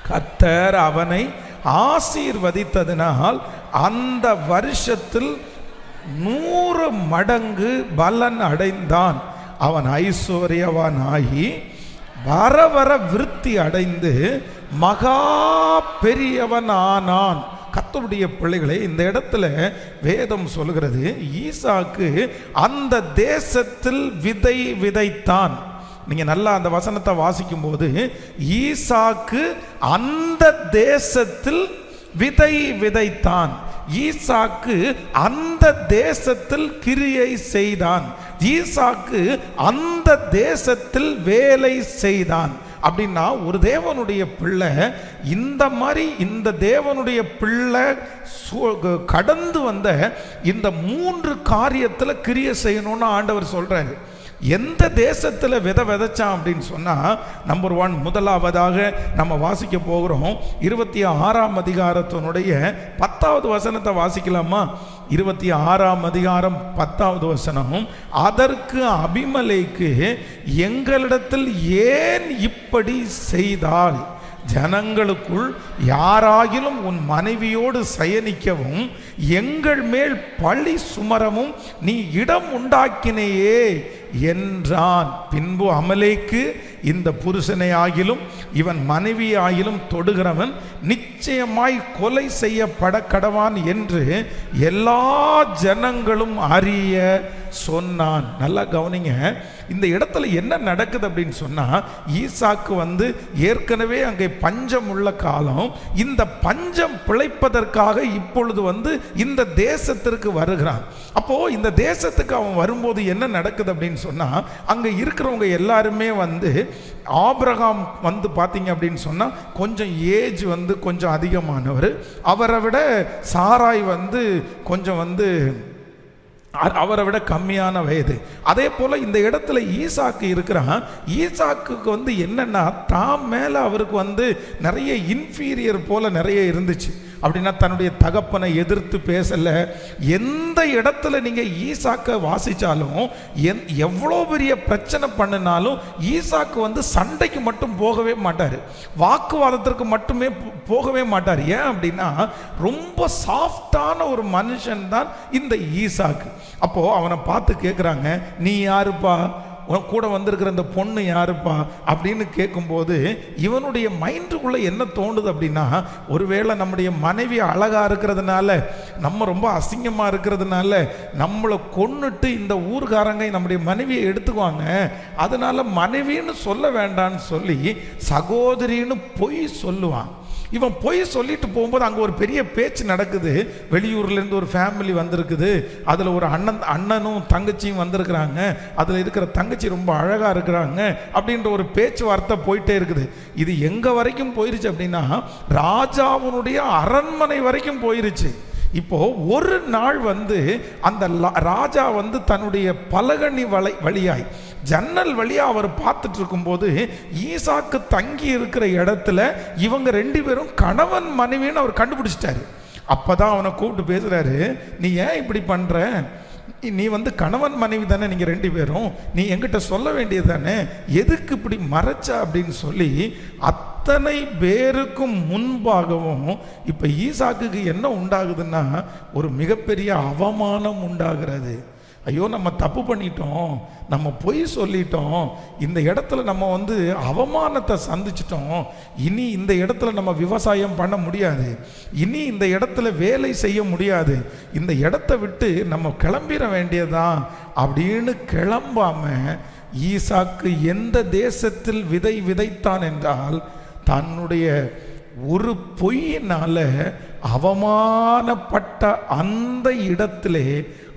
கர்த்தர் அவனை ஆசீர்வதித்ததினால் அந்த வருஷத்தில் 100 மடங்கு பலன் அடைந்தான். அவன் ஐஸ்வர்யவானாகி வர வர விருத்தி அடைந்து மகா பெரியவன் ஆனான். கர்த்தருடைய பிள்ளைகளே, இந்த இடத்துல வேதம் சொல்கிறது, ஈசாக்கு அந்த தேசத்தில் விதை விதைத்தான். நீங்க நல்லா அந்த வசனத்தை வாசிக்கும் போது, ஈசாக்கு அந்த தேசத்தில் விதை விதைத்தான். ஈசாக்கு அந்த தேசத்தில் கிரியை செய்தான். ஈசாக்கு அந்த தேசத்தில் வேலை செய்தான். அப்படின்னா ஒரு தேவனுடைய பிள்ளை இந்த மாதிரி, இந்த தேவனுடைய பிள்ளை கடந்து வந்த இந்த 3 காரியத்தில் கிரியை செய்யணும்னு ஆண்டவர் சொல்றாரு. எந்த தேசத்தில் விதைச்சான் அப்படின்னு சொன்னா, நம்பர் 1, முதலாவதாக நம்ம வாசிக்க போகிறோம். 26ஆம் அதிகாரத்தினுடைய 10வது வசனத்தை வாசிக்கலாமா? 26ஆம் அதிகாரம் 10வது வசனம். அதற்கு அபிமெலேக்கு, எங்களிடத்தில் ஏன் இப்படி செய்தாய்? ஜனங்களுக்குள் யாராகிலும் உன் மனைவியோடு சயனிக்கவும் எங்கள் மேல் பழி சுமரவும் நீ இடம் உண்டாக்கினையே என்றான். பின்பு அமலேக்கு, இந்த புருஷனை ஆகிலும் இவன் மனைவி ஆகிலும் தொடுகிறவன் நிச்சயமாய் கொலை செய்யப்பட கடவான் என்று எல்லா ஜனங்களும் அறிய சொன்னான். நல்லா கவனிங்க. இந்த இடத்துல என்ன நடக்குது அப்படின்னு சொன்னா, ஈசாக்கு ஏற்கனவே அங்கே பஞ்சம் உள்ள காலம். இந்த பஞ்சம் பிழைப்பதற்காக இப்பொழுது இந்த தேசத்திற்கு வருகிறான். அப்போ இந்த தேசத்துக்கு அவன் வரும்போது என்ன நடக்குது அப்படின்னு சொன்னா, அங்க இருக்கிறவங்க எல்லாருமே ஆபிரகாம் பார்த்தீங்க அப்படின்னு சொன்னா கொஞ்சம் ஏஜ் கொஞ்சம் அதிகமானவர். அவரை விட சாராய் கொஞ்சம் அவரை விட கம்மியான வயது. அதே போல இந்த இடத்துல ஈசாக்கு இருக்கிறான். ஈசாக்கு என்னன்னா, தாம் மேல அவருக்கு நிறைய இன்ஃபீரியர் போல நிறைய இருந்துச்சு. அப்படின்னா தன்னுடைய தகப்பனை எதிர்த்து பேசல. எந்த இடத்துல நீங்க ஈசாக்க வாசிச்சாலும், எவ்வளோ பெரிய பிரச்சனை பண்ணினாலும் ஈசாக்கு சண்டைக்கு மட்டும் போகவே மாட்டார், வாக்குவாதத்திற்கு மட்டுமே போகவே மாட்டார். ஏன் அப்படின்னா, ரொம்ப சாஃப்டான ஒரு மனுஷன் தான் இந்த ஈசாக்கு. அப்போ அவனை பார்த்து கேட்குறாங்க, நீ யாருப்பா, கூட வந்திருக்கிற இந்த பொண்ணு யாருப்பா அப்படின்னு கேட்கும்போது, இவனுடைய மைண்டுக்குள்ள என்ன தோணுது அப்படின்னா, ஒருவேளை நம்முடைய மனைவி அழகா இருக்கிறதுனால, நம்ம ரொம்ப அசிங்கமா இருக்கிறதுனால நம்மளை கொன்னுட்டு இந்த ஊர்காரங்க நம்முடைய மனைவியை எடுத்துக்குவாங்க, அதனால மனைவின்னு சொல்ல வேண்டான்னு சொல்லி சகோதரின்னு பொய் சொல்லுவான். இவன் பொய் சொல்லிட்டு போகும்போது அங்கே ஒரு பெரிய பேச்சு நடக்குது. வெளியூர்லேருந்து ஒரு ஃபேமிலி வந்திருக்குது. அதில் ஒரு அண்ணனும் தங்கச்சியும் வந்திருக்கிறாங்க. அதில் இருக்கிற தங்கச்சி ரொம்ப அழகாக இருக்கிறாங்க அப்படின்ற ஒரு பேச்சுவார்த்தை போயிட்டே இருக்குது. இது எங்கே வரைக்கும் போயிருச்சு அப்படின்னா, ராஜாவுடைய அரண்மனை வரைக்கும் போயிருச்சு. இப்போ ஒரு நாள் அந்த ராஜா தன்னுடைய பலகணி வழியாய், ஜன்னல் வழியா அவர் பார்த்துட்டு இருக்கும்போது, ஈசாக்கு தங்கி இருக்கிற இடத்துல இவங்க 2 பேரும் கணவன் மனைவின்னு அவர் கண்டுபிடிச்சிட்டாரு. அப்பதான் அவனை கூப்பிட்டு பேசுறாரு, நீ ஏன் இப்படி பண்ற? நீ கணவன் மனைவி தானே நீங்க 2 பேரும், நீ என்கிட்ட சொல்ல வேண்டியது தானே, எதுக்கு இப்படி மறைச்ச அப்படின்னு சொல்லி அத்தனை பேருக்கும் முன்பாகவும் இப்ப ஈசாக்குக்கு என்ன உண்டாகுதுன்னா, ஒரு மிகப்பெரிய அவமானம் உண்டாகிறது. ஐயோ நம்ம தப்பு பண்ணிட்டோம், நம்ம பொய் சொல்லிட்டோம், இந்த இடத்துல நம்ம வந்து அவமானத்தை சந்திச்சிட்டோம், இனி இந்த இடத்துல நம்ம விவசாயம் பண்ண முடியாது, இனி இந்த இடத்துல வேலை செய்ய முடியாது, இந்த இடத்த விட்டு நம்ம கிளம்பிட வேண்டியதான் அப்படின்னு கிளம்பாம ஈசாக்கு எந்த தேசத்தில் விதை விதைத்தான் என்றால் தன்னுடைய ஒரு பொய்யினால அவமானப்பட்ட அந்த இடத்திலே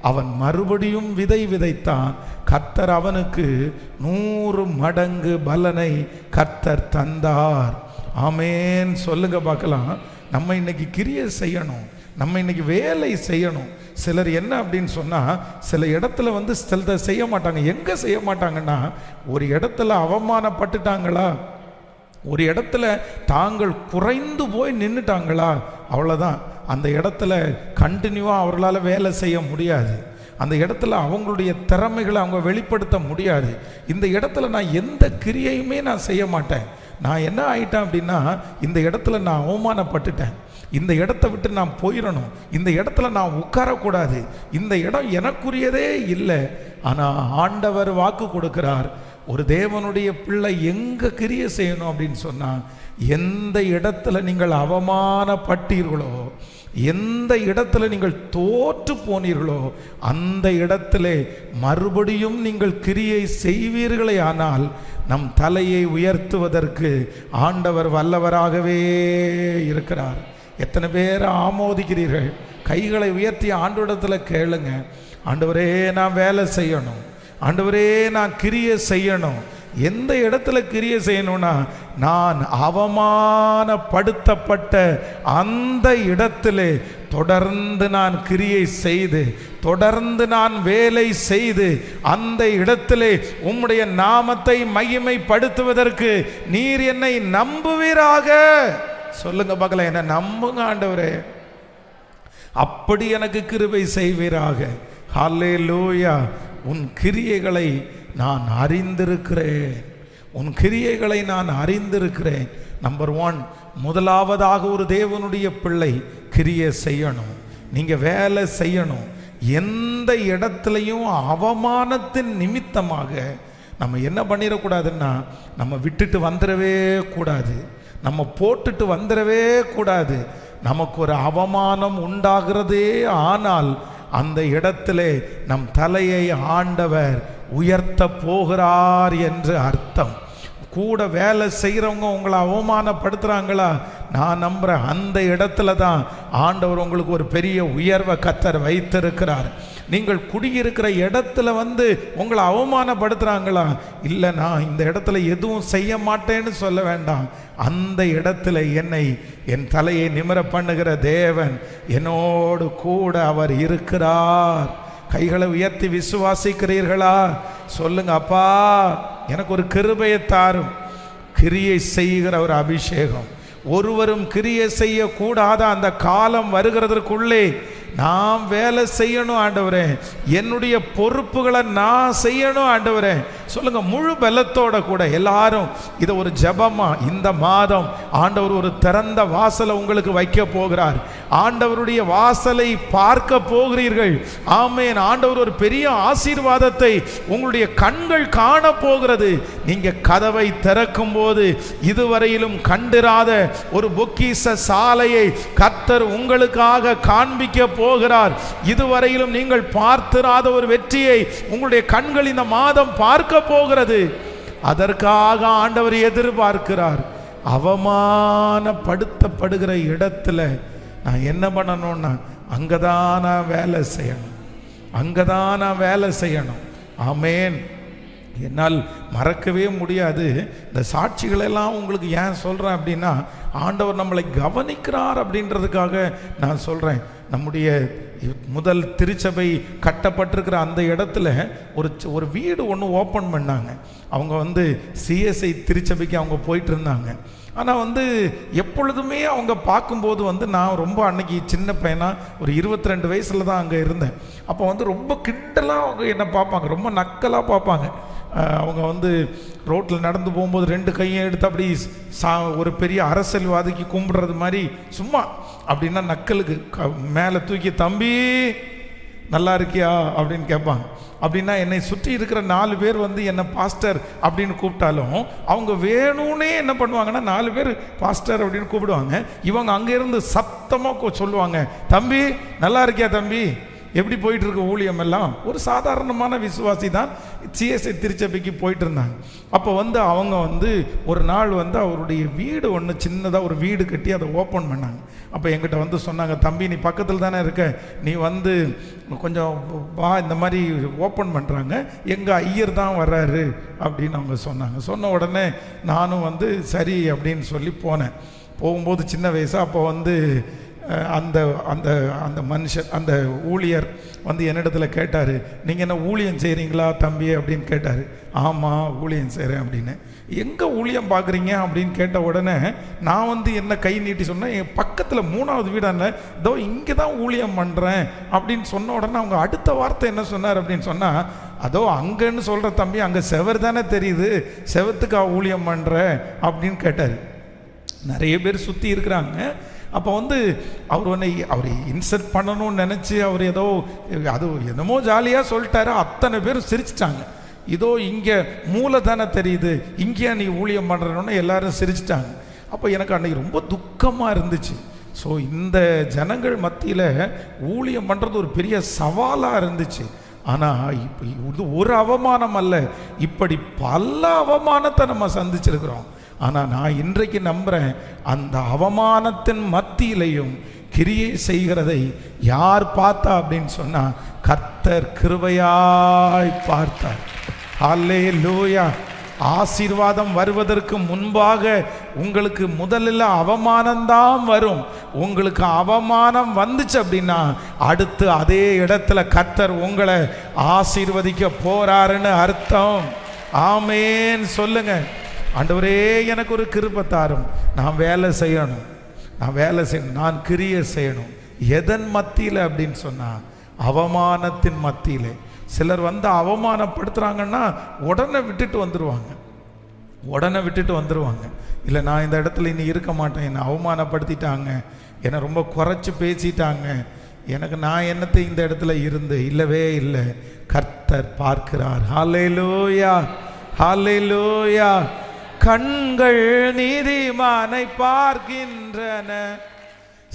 அவன் மறுபடியும் விதை விதைத்தான். கர்த்தர் அவனுக்கு 100 மடங்கு பலனை கர்த்தர் தந்தார். ஆமேன் சொல்லுங்க பார்க்கலாம். நம்ம இன்னைக்கு கிரியை செய்யணும், நம்ம இன்னைக்கு வேலை செய்யணும். சிலர் என்ன அப்படின்னு சொன்னால், சில இடத்துல வந்து சிலதை செய்ய மாட்டாங்க. எங்கே செய்ய மாட்டாங்கன்னா, ஒரு இடத்துல அவமானப்பட்டுட்டாங்களா, ஒரு இடத்துல தாங்கள் குறைந்து போய் நின்றுட்டாங்களா, அவ்வளோதான். அந்த இடத்துல கண்டினியூவாக அவர்களால் வேலை செய்ய முடியாது. அந்த இடத்துல அவங்களுடைய திறமைகளை அவங்க வெளிப்படுத்த முடியாது. இந்த இடத்துல நான் எந்த கிரியையுமே நான் செய்ய மாட்டேன். நான் என்ன ஆயிட்டேன் அப்படின்னா, இந்த இடத்துல நான் அவமானப்பட்டுட்டேன், இந்த இடத்த விட்டு நான் போயிடணும், இந்த இடத்துல நான் உட்காரக்கூடாது, இந்த இடம் எனக்குரியதே இல்லை. ஆனால் ஆண்டவர் வாக்கு கொடுக்கிறார், ஒரு தேவனுடைய பிள்ளை எங்கே கிரியை செய்யணும் அப்படின்னு சொன்னால், எந்த இடத்துல நீங்கள் அவமானப்பட்டீர்களோ, எந்த இடத்துல நீங்கள் தோற்று போனீர்களோ, அந்த இடத்திலே மறுபடியும் நீங்கள் கிரியை செய்வீர்களே ஆனால் நம் தலையை உயர்த்துவதற்கு ஆண்டவர் வல்லவராகவே இருக்கிறார். எத்தனை பேர் ஆமோதிக்கிறீர்கள்? கைகளை உயர்த்தி ஆண்டவரிடத்தில் கேளுங்க, ஆண்டவரே நான் வேலை செய்யணும், ஆண்டவரே நான் கிரியை செய்யணும். எந்த இடத்துல கிரியை செய்யணும்னா, நான் அவமானப்படுத்தப்பட்ட அந்த இடத்திலே தொடர்ந்து நான் கிரியை செய்து, தொடர்ந்து நான் வேலை செய்து, அந்த இடத்திலே உம்முடைய நாமத்தை மகிமைப்படுத்துவதற்கு நீர் என்னை நம்புவீராக. சொல்லுங்க பார்க்கலாம், என்ன நம்புங்க ஆண்டவரே, அப்படி எனக்கு கிருபை செய்வீராக. ஹல்லேலூயா. உன் கிரியைகளை நான் அறிந்திருக்கிறேன், உன் கிரியைகளை நான் அறிந்திருக்கிறேன். நம்பர் 1, முதலாவதாக ஒரு தேவனுடைய பிள்ளை கிரியை செய்யணும், நீங்கள் வேலை செய்யணும். எந்த இடத்துலையும் அவமானத்தின் நிமித்தமாக நம்ம என்ன பண்ணிடக்கூடாதுன்னா, நம்ம விட்டுட்டு வந்துடவே கூடாது, நம்ம போட்டுட்டு வந்துடவே கூடாது. நமக்கு ஒரு அவமானம் உண்டாகிறதே ஆனால் அந்த இடத்திலே நம் தலையை ஆண்டவர் உயர்த்த போகிறார் என்று அர்த்தம். கூட வேலை செய்கிறவங்க உங்களை அவமானப்படுத்துகிறாங்களா, நான் நம்புகிறேன் அந்த இடத்துல தான் ஆண்டவர் உங்களுக்கு ஒரு பெரிய உயர்வை கர்த்தர் வைத்திருக்கிறார். நீங்கள் குடியிருக்கிற இடத்துல வந்து உங்களை அவமானப்படுத்துகிறாங்களா, இல்லை நான் இந்த இடத்துல எதுவும் செய்ய மாட்டேன்னு சொல்ல வேண்டாம். அந்த இடத்துல என்னை, என் தலையை நிமிர பண்ணுகிற தேவன் என்னோடு கூட அவர் இருக்கிறார். கைகளை உயர்த்தி விசுவாசிக்கிறீர்களா? சொல்லுங்க, அப்பா எனக்கு ஒரு கிருபையை தாரும். கிரியை செய்கிற ஒரு அபிஷேகம். ஒருவரும் கிரியை செய்யக்கூடாத அந்த காலம் வருகிறதற்குள்ளே நாம் வேலை செய்யணும் ஆண்டவரே, என்னுடைய பொறுப்புகளை நான் செய்யணும் ஆண்டவரே. சொல்லுங்க, முழு பலத்தோட கூட எல்லாரும் இதை ஒரு ஜெபமா இந்த மாதம் ஆண்டவர் ஒரு திறந்த வாசலை உங்களுக்கு வைக்க போகிறார். ஆண்டவருடைய வாசலை பார்க்க போகிறீர்கள். ஆமென். ஆண்டவர் ஒரு பெரிய ஆசீர்வாதத்தை உங்களுடைய கண்கள் காண போகிறது. நீங்க கதவை திறக்கும் போது இதுவரையிலும் கண்டிராத ஒரு பொக்கிஷ சாலையை கர்த்தர் உங்களுக்காக காண்பிக்க போகிறார். இதுவரையிலும் நீங்கள் பார்த்திராத ஒரு வெற்றியை உங்களுடைய கண்கள் இந்த மாதம் பார்க்க போகிறது. அதற்காக ஆண்டவர் எதிர்பார்க்கிறார். அவமானப்படுத்தப்படுகிற இடத்துல நான் என்ன பண்ணணும்னா, அங்கதான் நான் வேலை செய்யணும், அங்கதான் நான் வேலை செய்யணும். ஆமேன். என்னால் மறக்கவே முடியாது. இந்த சாட்சிகளெல்லாம் உங்களுக்கு ஏன் சொல்கிறேன் அப்படின்னா, ஆண்டவர் நம்மளை கவனிக்கிறார் அப்படின்றதுக்காக நான் சொல்கிறேன். நம்முடைய முதல் திருச்சபை கட்டப்பட்டிருக்கிற அந்த இடத்துல ஒரு வீடு ஒன்று ஓப்பன் பண்ணாங்க. அவங்க வந்து சிஎஸ்ஐ திருச்சபைக்கு அவங்க போயிட்டு இருந்தாங்க. ஆனால் எப்பொழுதுமே அவங்க பார்க்கும்போது நான் ரொம்ப அன்னைக்கு சின்ன பையனா ஒரு 22 வயசில் தான் அங்கே இருந்தேன். அப்போ ரொம்ப கிண்டலாக அவங்க என்னை பார்ப்பாங்க, ரொம்ப நக்கலாக பார்ப்பாங்க. அவங்க ரோட்டில் நடந்து போகும்போது 2 கையை எடுத்து அப்படி ஒரு பெரிய அரசியல்வாதிக்கு கும்பிடுறது மாதிரி சும்மா அப்படின்னா நக்கலுக்கு மேலே தூக்கி, தம்பி நல்லா இருக்கியா அப்படின்னு கேட்பாங்க. அப்படின்னா என்னை சுற்றி இருக்கிற 4 பேர் வந்து என்னை பாஸ்டர் அப்படின்னு கூப்பிட்டாலும் அவங்க வேணும்னே என்ன பண்ணுவாங்கன்னா 4 பேர் பாஸ்டர் அப்படின்னு கூப்பிடுவாங்க. இவங்க அங்கேருந்து சத்தமாக சொல்லுவாங்க, தம்பி நல்லா இருக்கியா தம்பி, எப்படி போயிட்டு இருக்கு ஊழியம் எல்லாம். ஒரு சாதாரணமான விசுவாசி தான், சிஎஸ்ஐ திருச்சபைக்கு போயிட்டு இருந்தாங்க. அப்போ வந்து அவங்க வந்து ஒரு நாள் வந்து அவருடைய வீடு ஒன்று சின்னதாக ஒரு வீடு கட்டி அதை ஓப்பன் பண்ணாங்க. அப்போ எங்கிட்ட வந்து சொன்னாங்க, தம்பி நீ பக்கத்தில் தானே இருக்க, நீ வந்து கொஞ்சம் வா, இந்த மாதிரி ஓப்பன் பண்ணுறாங்க, எங்கள் ஐயர் தான் வர்றாரு அப்படின்னு அவங்க சொன்னாங்க. சொன்ன உடனே நானும் வந்து சரி அப்படின்னு சொல்லி போனேன். போகும்போது சின்ன வயசு, அப்போ வந்து அந்த அந்த அந்த மனுஷன் அந்த ஊழியர் வந்து என்னிடத்துல கேட்டார், நீங்கள் என்ன ஊழியம் செய்கிறீங்களா தம்பி அப்படின்னு கேட்டார். ஆமாம் ஊழியம் செய்கிறேன் அப்படின்னு. எங்கே ஊழியம் பார்க்குறீங்க அப்படின்னு கேட்ட உடனே நான் வந்து என்ன கை நீட்டி சொன்னேன், என் பக்கத்தில் 3வது வீடான இதோ இங்கே தான் ஊழியம் பண்ணுறேன் அப்படின்னு சொன்ன உடனே அவங்க அடுத்த வார்த்தை என்ன சொன்னார் அப்படின்னு சொன்னால், அதோ அங்கன்னு சொல்கிற தம்பி, அங்கே செவர் தானே தெரியுது, செவத்துக்கா ஊழியம் பண்ணுற அப்படின்னு கேட்டார். நிறைய பேர் சுற்றி இருக்கிறாங்க. அப்போ வந்து அவர் இன்சல்ட் பண்ணணும்னு நினச்சி அவர் ஏதோ அது என்னமோ ஜாலியாக சொல்லிட்டாரு. அத்தனை பேரும் சிரிச்சிட்டாங்க. இதோ இங்கே மூளை தானே தெரியுது, இங்கேயா நீ ஊழியம் பண்ணுறன்னு எல்லாரும் சிரிச்சிட்டாங்க. அப்போ எனக்கு அன்றைக்கி ரொம்ப துக்கமாக இருந்துச்சு. ஸோ இந்த ஜனங்கள் மத்தியில் ஊழியம் பண்ணுறது ஒரு பெரிய சவாலாக இருந்துச்சு. ஆனால் இப்போ இது ஒரு அவமானம் அல்ல, இப்படி பல அவமானத்தை நம்ம சந்திச்சிருக்கிறோம். ஆனால் நான் இன்றைக்கு நம்புகிறேன், அந்த அவமானத்தின் மத்தியிலையும் கிரியை செய்கிறதை யார் பார்த்தா அப்படின்னு சொன்னால் கர்த்தர் கிருபையாய் பார்த்தார். ஹல்லேலூயா. ஆசீர்வாதம் வருவதற்கு முன்பாக உங்களுக்கு முதலில் அவமானம்தான் வரும். உங்களுக்கு அவமானம் வந்துச்சு அப்படின்னா அடுத்து அதே இடத்துல கர்த்தர் உங்களை ஆசீர்வதிக்க போறாருன்னு அர்த்தம். ஆமேன் சொல்லுங்க. ஆண்டவரே எனக்கு ஒரு கிருபை தாரும், நான் வேலை செய்யணும், நான் கிரியை செய்யணும். எதன் மத்தியில் அப்படின்னு சொன்னால் அவமானத்தின் மத்தியில். சிலர் வந்து அவமானப்படுத்துகிறாங்கன்னா உடனே விட்டுட்டு வந்துடுவாங்க. இல்லை நான் இந்த இடத்துல இனி இருக்க மாட்டேன், என்னை அவமானப்படுத்திட்டாங்க, என்னை ரொம்ப குறைச்சி பேசிட்டாங்க, நான் என்னத்தை இந்த இடத்துல இருந்து. இல்லவே இல்லை, கர்த்தர் பார்க்கிறார். ஹல்லேலூயா, ஹல்லேலூயா. கண்கள் நீதிமானை பார்க்கின்றன,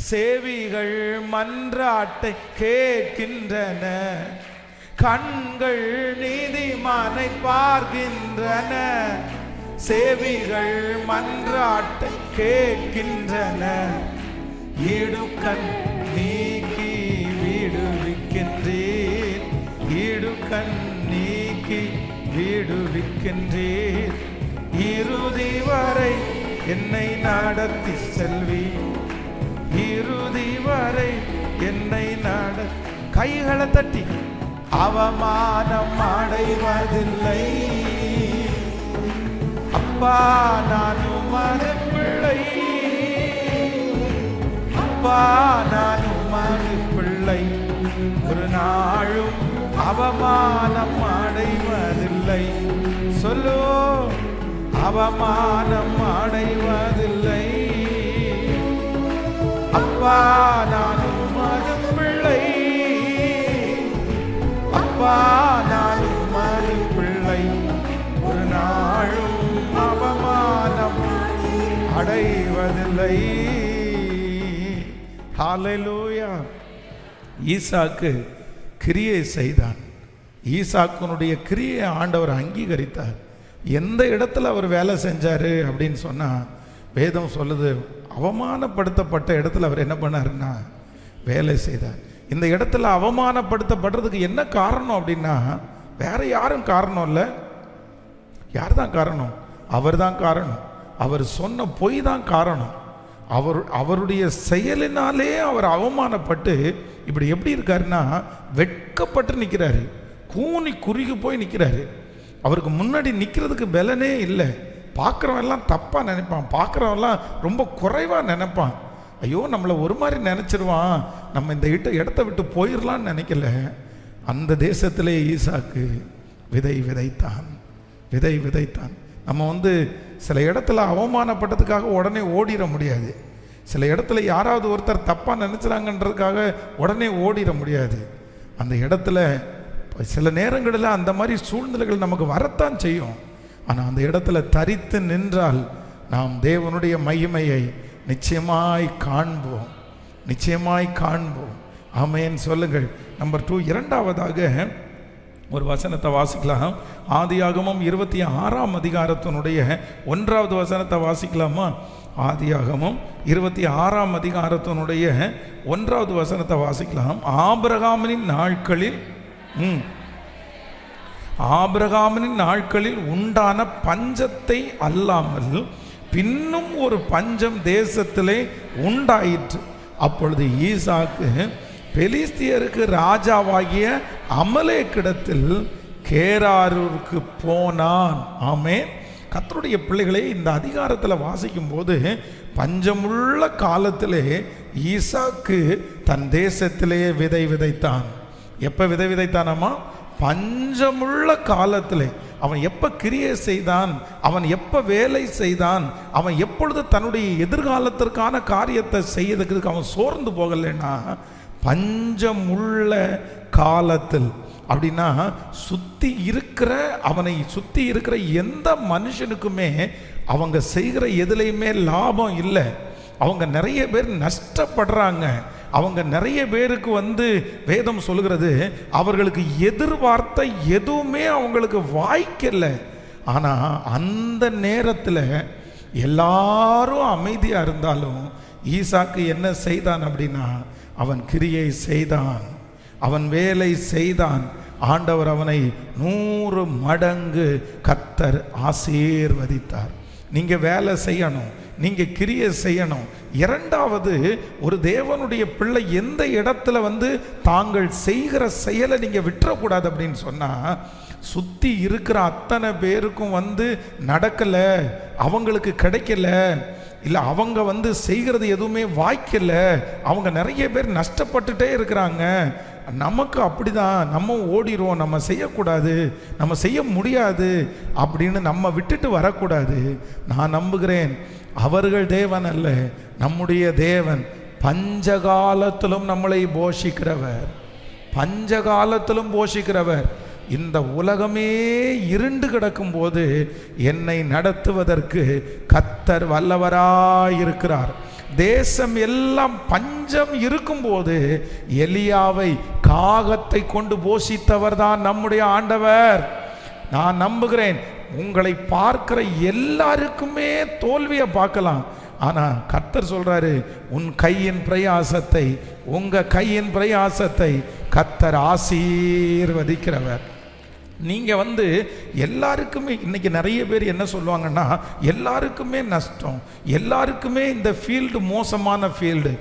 செவிகள் மன்றாட்டை கேட்கின்றன. கண்கள் நீதிமானை பார்க்கின்றன, செவிகள் மன்றாட்டை கேட்கின்றன. இடுக்கண் நீக்கி விடுவிக்கின்றீர், இடுக்கண் நீக்கி விடுவிக்கின்றீர். இறுதி வரை என்னை நடத்தி செல்வி, இறுதி வரை என்னை கைகளை தட்டி அவமானம் அடைவதில்லை. அப்பா நான் உமது பிள்ளை, அப்பா நான் உமது பிள்ளை, ஒரு நாளும் அவமானம் அடைவதில்லை. சொல்லு, அவமானம் அடைவதில்லை. அப்பா நான் உமது பிள்ளை, அப்பா நான் உமது பிள்ளை, ஒரு நாளும் அவமானம் அடைவதில்லை. ஹல்லேலூயா. ஈசாக்கு கிரியை செய்தான். ஈசாக்குனுடைய கிரியை ஆண்டவர் அங்கீகரித்தார். எந்த இடத்துல அவர் வேலை செஞ்சார் அப்படின்னு சொன்னால் வேதம் சொல்லுது, அவமானப்படுத்தப்பட்ட இடத்துல அவர் என்ன பண்ணாருன்னா வேலை செய்தார். இந்த இடத்துல அவமானப்படுத்தப்படுறதுக்கு என்ன காரணம் அப்படின்னா வேற யாரும் காரணம் இல்லை. யார் தான் காரணம்? அவர் தான் காரணம். அவர் சொன்ன பொய் தான் காரணம். அவருடைய செயலினாலே அவர் அவமானப்பட்டு இப்படி எப்படி இருக்காருன்னா வெட்கப்பட்டு நிற்கிறாரு, கூனி குறுகி போய் நிற்கிறாரு. அவருக்கு முன்னாடி நிற்கிறதுக்கு பலனே இல்லை. பார்க்குறவெல்லாம் தப்பாக நினைப்பான், பார்க்குறவெல்லாம் ரொம்ப குறைவாக நினைப்பான். ஐயோ நம்மளை ஒரு மாதிரி நினச்சிருவான், நம்ம இந்த இடத்த விட்டு போயிடலான்னு நினைக்கல. அந்த தேசத்திலே ஈசாக்கு விதை விதைத்தான். நம்ம சில இடத்துல அவமானப்பட்டதுக்காக உடனே ஓடிட முடியாது. சில இடத்துல யாராவது ஒருத்தர் தப்பாக நினச்சிறாங்கன்றதுக்காக உடனே ஓடிட முடியாது. அந்த இடத்துல சில நேரங்களில் அந்த மாதிரி சூழ்நிலைகள் நமக்கு வரத்தான் செய்யும். ஆனால் அந்த இடத்துல தரித்து நின்றால் நாம் தேவனுடைய மகிமையை நிச்சயமாய் காண்போம், நிச்சயமாய் காண்போம். ஆமென் சொல்லுங்கள். நம்பர் 2, இரண்டாவதாக ஒரு வசனத்தை வாசிக்கலாம். ஆதியாகமம் 26ஆம் அதிகாரத்தினுடைய 1வது வசனத்தை வாசிக்கலாமா? ஆதியாகமம் 26ஆம் அதிகாரத்தினுடைய 1வது வசனத்தை வாசிக்கலாம். ஆபிரகாமின் நாட்களில் உண்டான பஞ்சத்தை அல்லாமல் பின்னும் ஒரு பஞ்சம் தேசத்திலே உண்டாயிற்று. அப்பொழுது ஈசாக்கு பெலிஸ்தியருக்கு ராஜாவாகிய அமலேக்கிடத்தில் கேராருக்கு போனான். ஆமென். கர்த்தருடைய பிள்ளைகளை, இந்த அதிகாரத்தில் வாசிக்கும் போது பஞ்சமுள்ள காலத்திலே ஈசாக்கு தன் தேசத்திலே விதை விதைத்தான். எப்போ விதை விதைத்தானாமா? பஞ்சமுள்ள காலத்திலே. அவன் எப்போ கிரியை செய்தான், அவன் எப்போ வேலை செய்தான், அவன் எப்பொழுது தன்னுடைய எதிர்காலத்திற்கான காரியத்தை செய்யறதுக்கு அவன் சோர்ந்து போகலைன்னா பஞ்சமுள்ள காலத்தில். அப்படின்னா அவனை சுற்றி இருக்கிற எந்த மனுஷனுக்குமே அவங்க செய்கிற எதுலையுமே லாபம் இல்லை. அவங்க நிறைய பேர் நஷ்டப்படுறாங்க. அவங்க நிறைய பேருக்கு வேதம் சொல்கிறது அவர்களுக்கு எதிர்பார்த்த எதுவுமே அவங்களுக்கு வாய்க்கல. ஆனால் அந்த நேரத்தில் எல்லாரும் அமைதியாக இருந்தாலும் ஈசாக்கு என்ன செய்தான் அப்படின்னா, அவன் கிரியை செய்தான், அவன் வேலை செய்தான். ஆண்டவர் அவனை 100 மடங்கு கர்த்தர் ஆசீர்வதித்தார். நீங்கள் வேலை செய்யணும், நீங்கள் கிரியை செய்யணும். இரண்டாவது, ஒரு தேவனுடைய பிள்ளை எந்த இடத்துல தாங்கள் செய்கிற செயலை நீங்கள் விட்டுறக்கூடாது அப்படின்னு சொன்னால், சுற்றி இருக்கிற அத்தனை பேருக்கும் நடக்கலை, அவங்களுக்கு கிடைக்கல, இல்லை அவங்க செய்கிறது எதுவுமே வாய்க்கல, அவங்க நிறைய பேர் நஷ்டப்பட்டுட்டே இருக்கிறாங்க, நமக்கு அப்படிதான், நம்ம ஓடிடுவோம், நம்ம செய்யக்கூடாது, நம்ம செய்ய முடியாது அப்படின்னு நம்ம விட்டுட்டு வரக்கூடாது. நான் நம்புகிறேன் அவர்கள் தேவன் அல்ல, நம்முடைய தேவன் பஞ்சகாலத்திலும் நம்மளை போஷிக்கிறவர், பஞ்சகாலத்திலும் போஷிக்கிறவர். இந்த உலகமே இருண்டு கிடக்கும் போது என்னை நடத்துவதற்கு கர்த்தர் வல்லவராயிருக்கிறார். தேசம் எல்லாம் பஞ்சம் இருக்கும்போது எலியாவை காகத்தை கொண்டு போஷித்தவர் தான் நம்முடைய ஆண்டவர். நான் நம்புகிறேன் உங்களை பார்க்கிற எல்லாருக்குமே தோல்வியை பார்க்கலாம், ஆனா கர்த்தர் சொல்றாரு, உன் கையின் பிரயாசத்தை, உங்க கையின் பிரயாசத்தை கர்த்தர் ஆசீர்வதிக்கிறவர். நீங்கள் எல்லாருக்குமே இன்னைக்கு நிறைய பேர் என்ன சொல்லுவாங்கன்னா, எல்லாருக்குமே நஷ்டம், எல்லாருக்குமே இந்த ஃபீல்டு மோசமான ஃபீல்டு.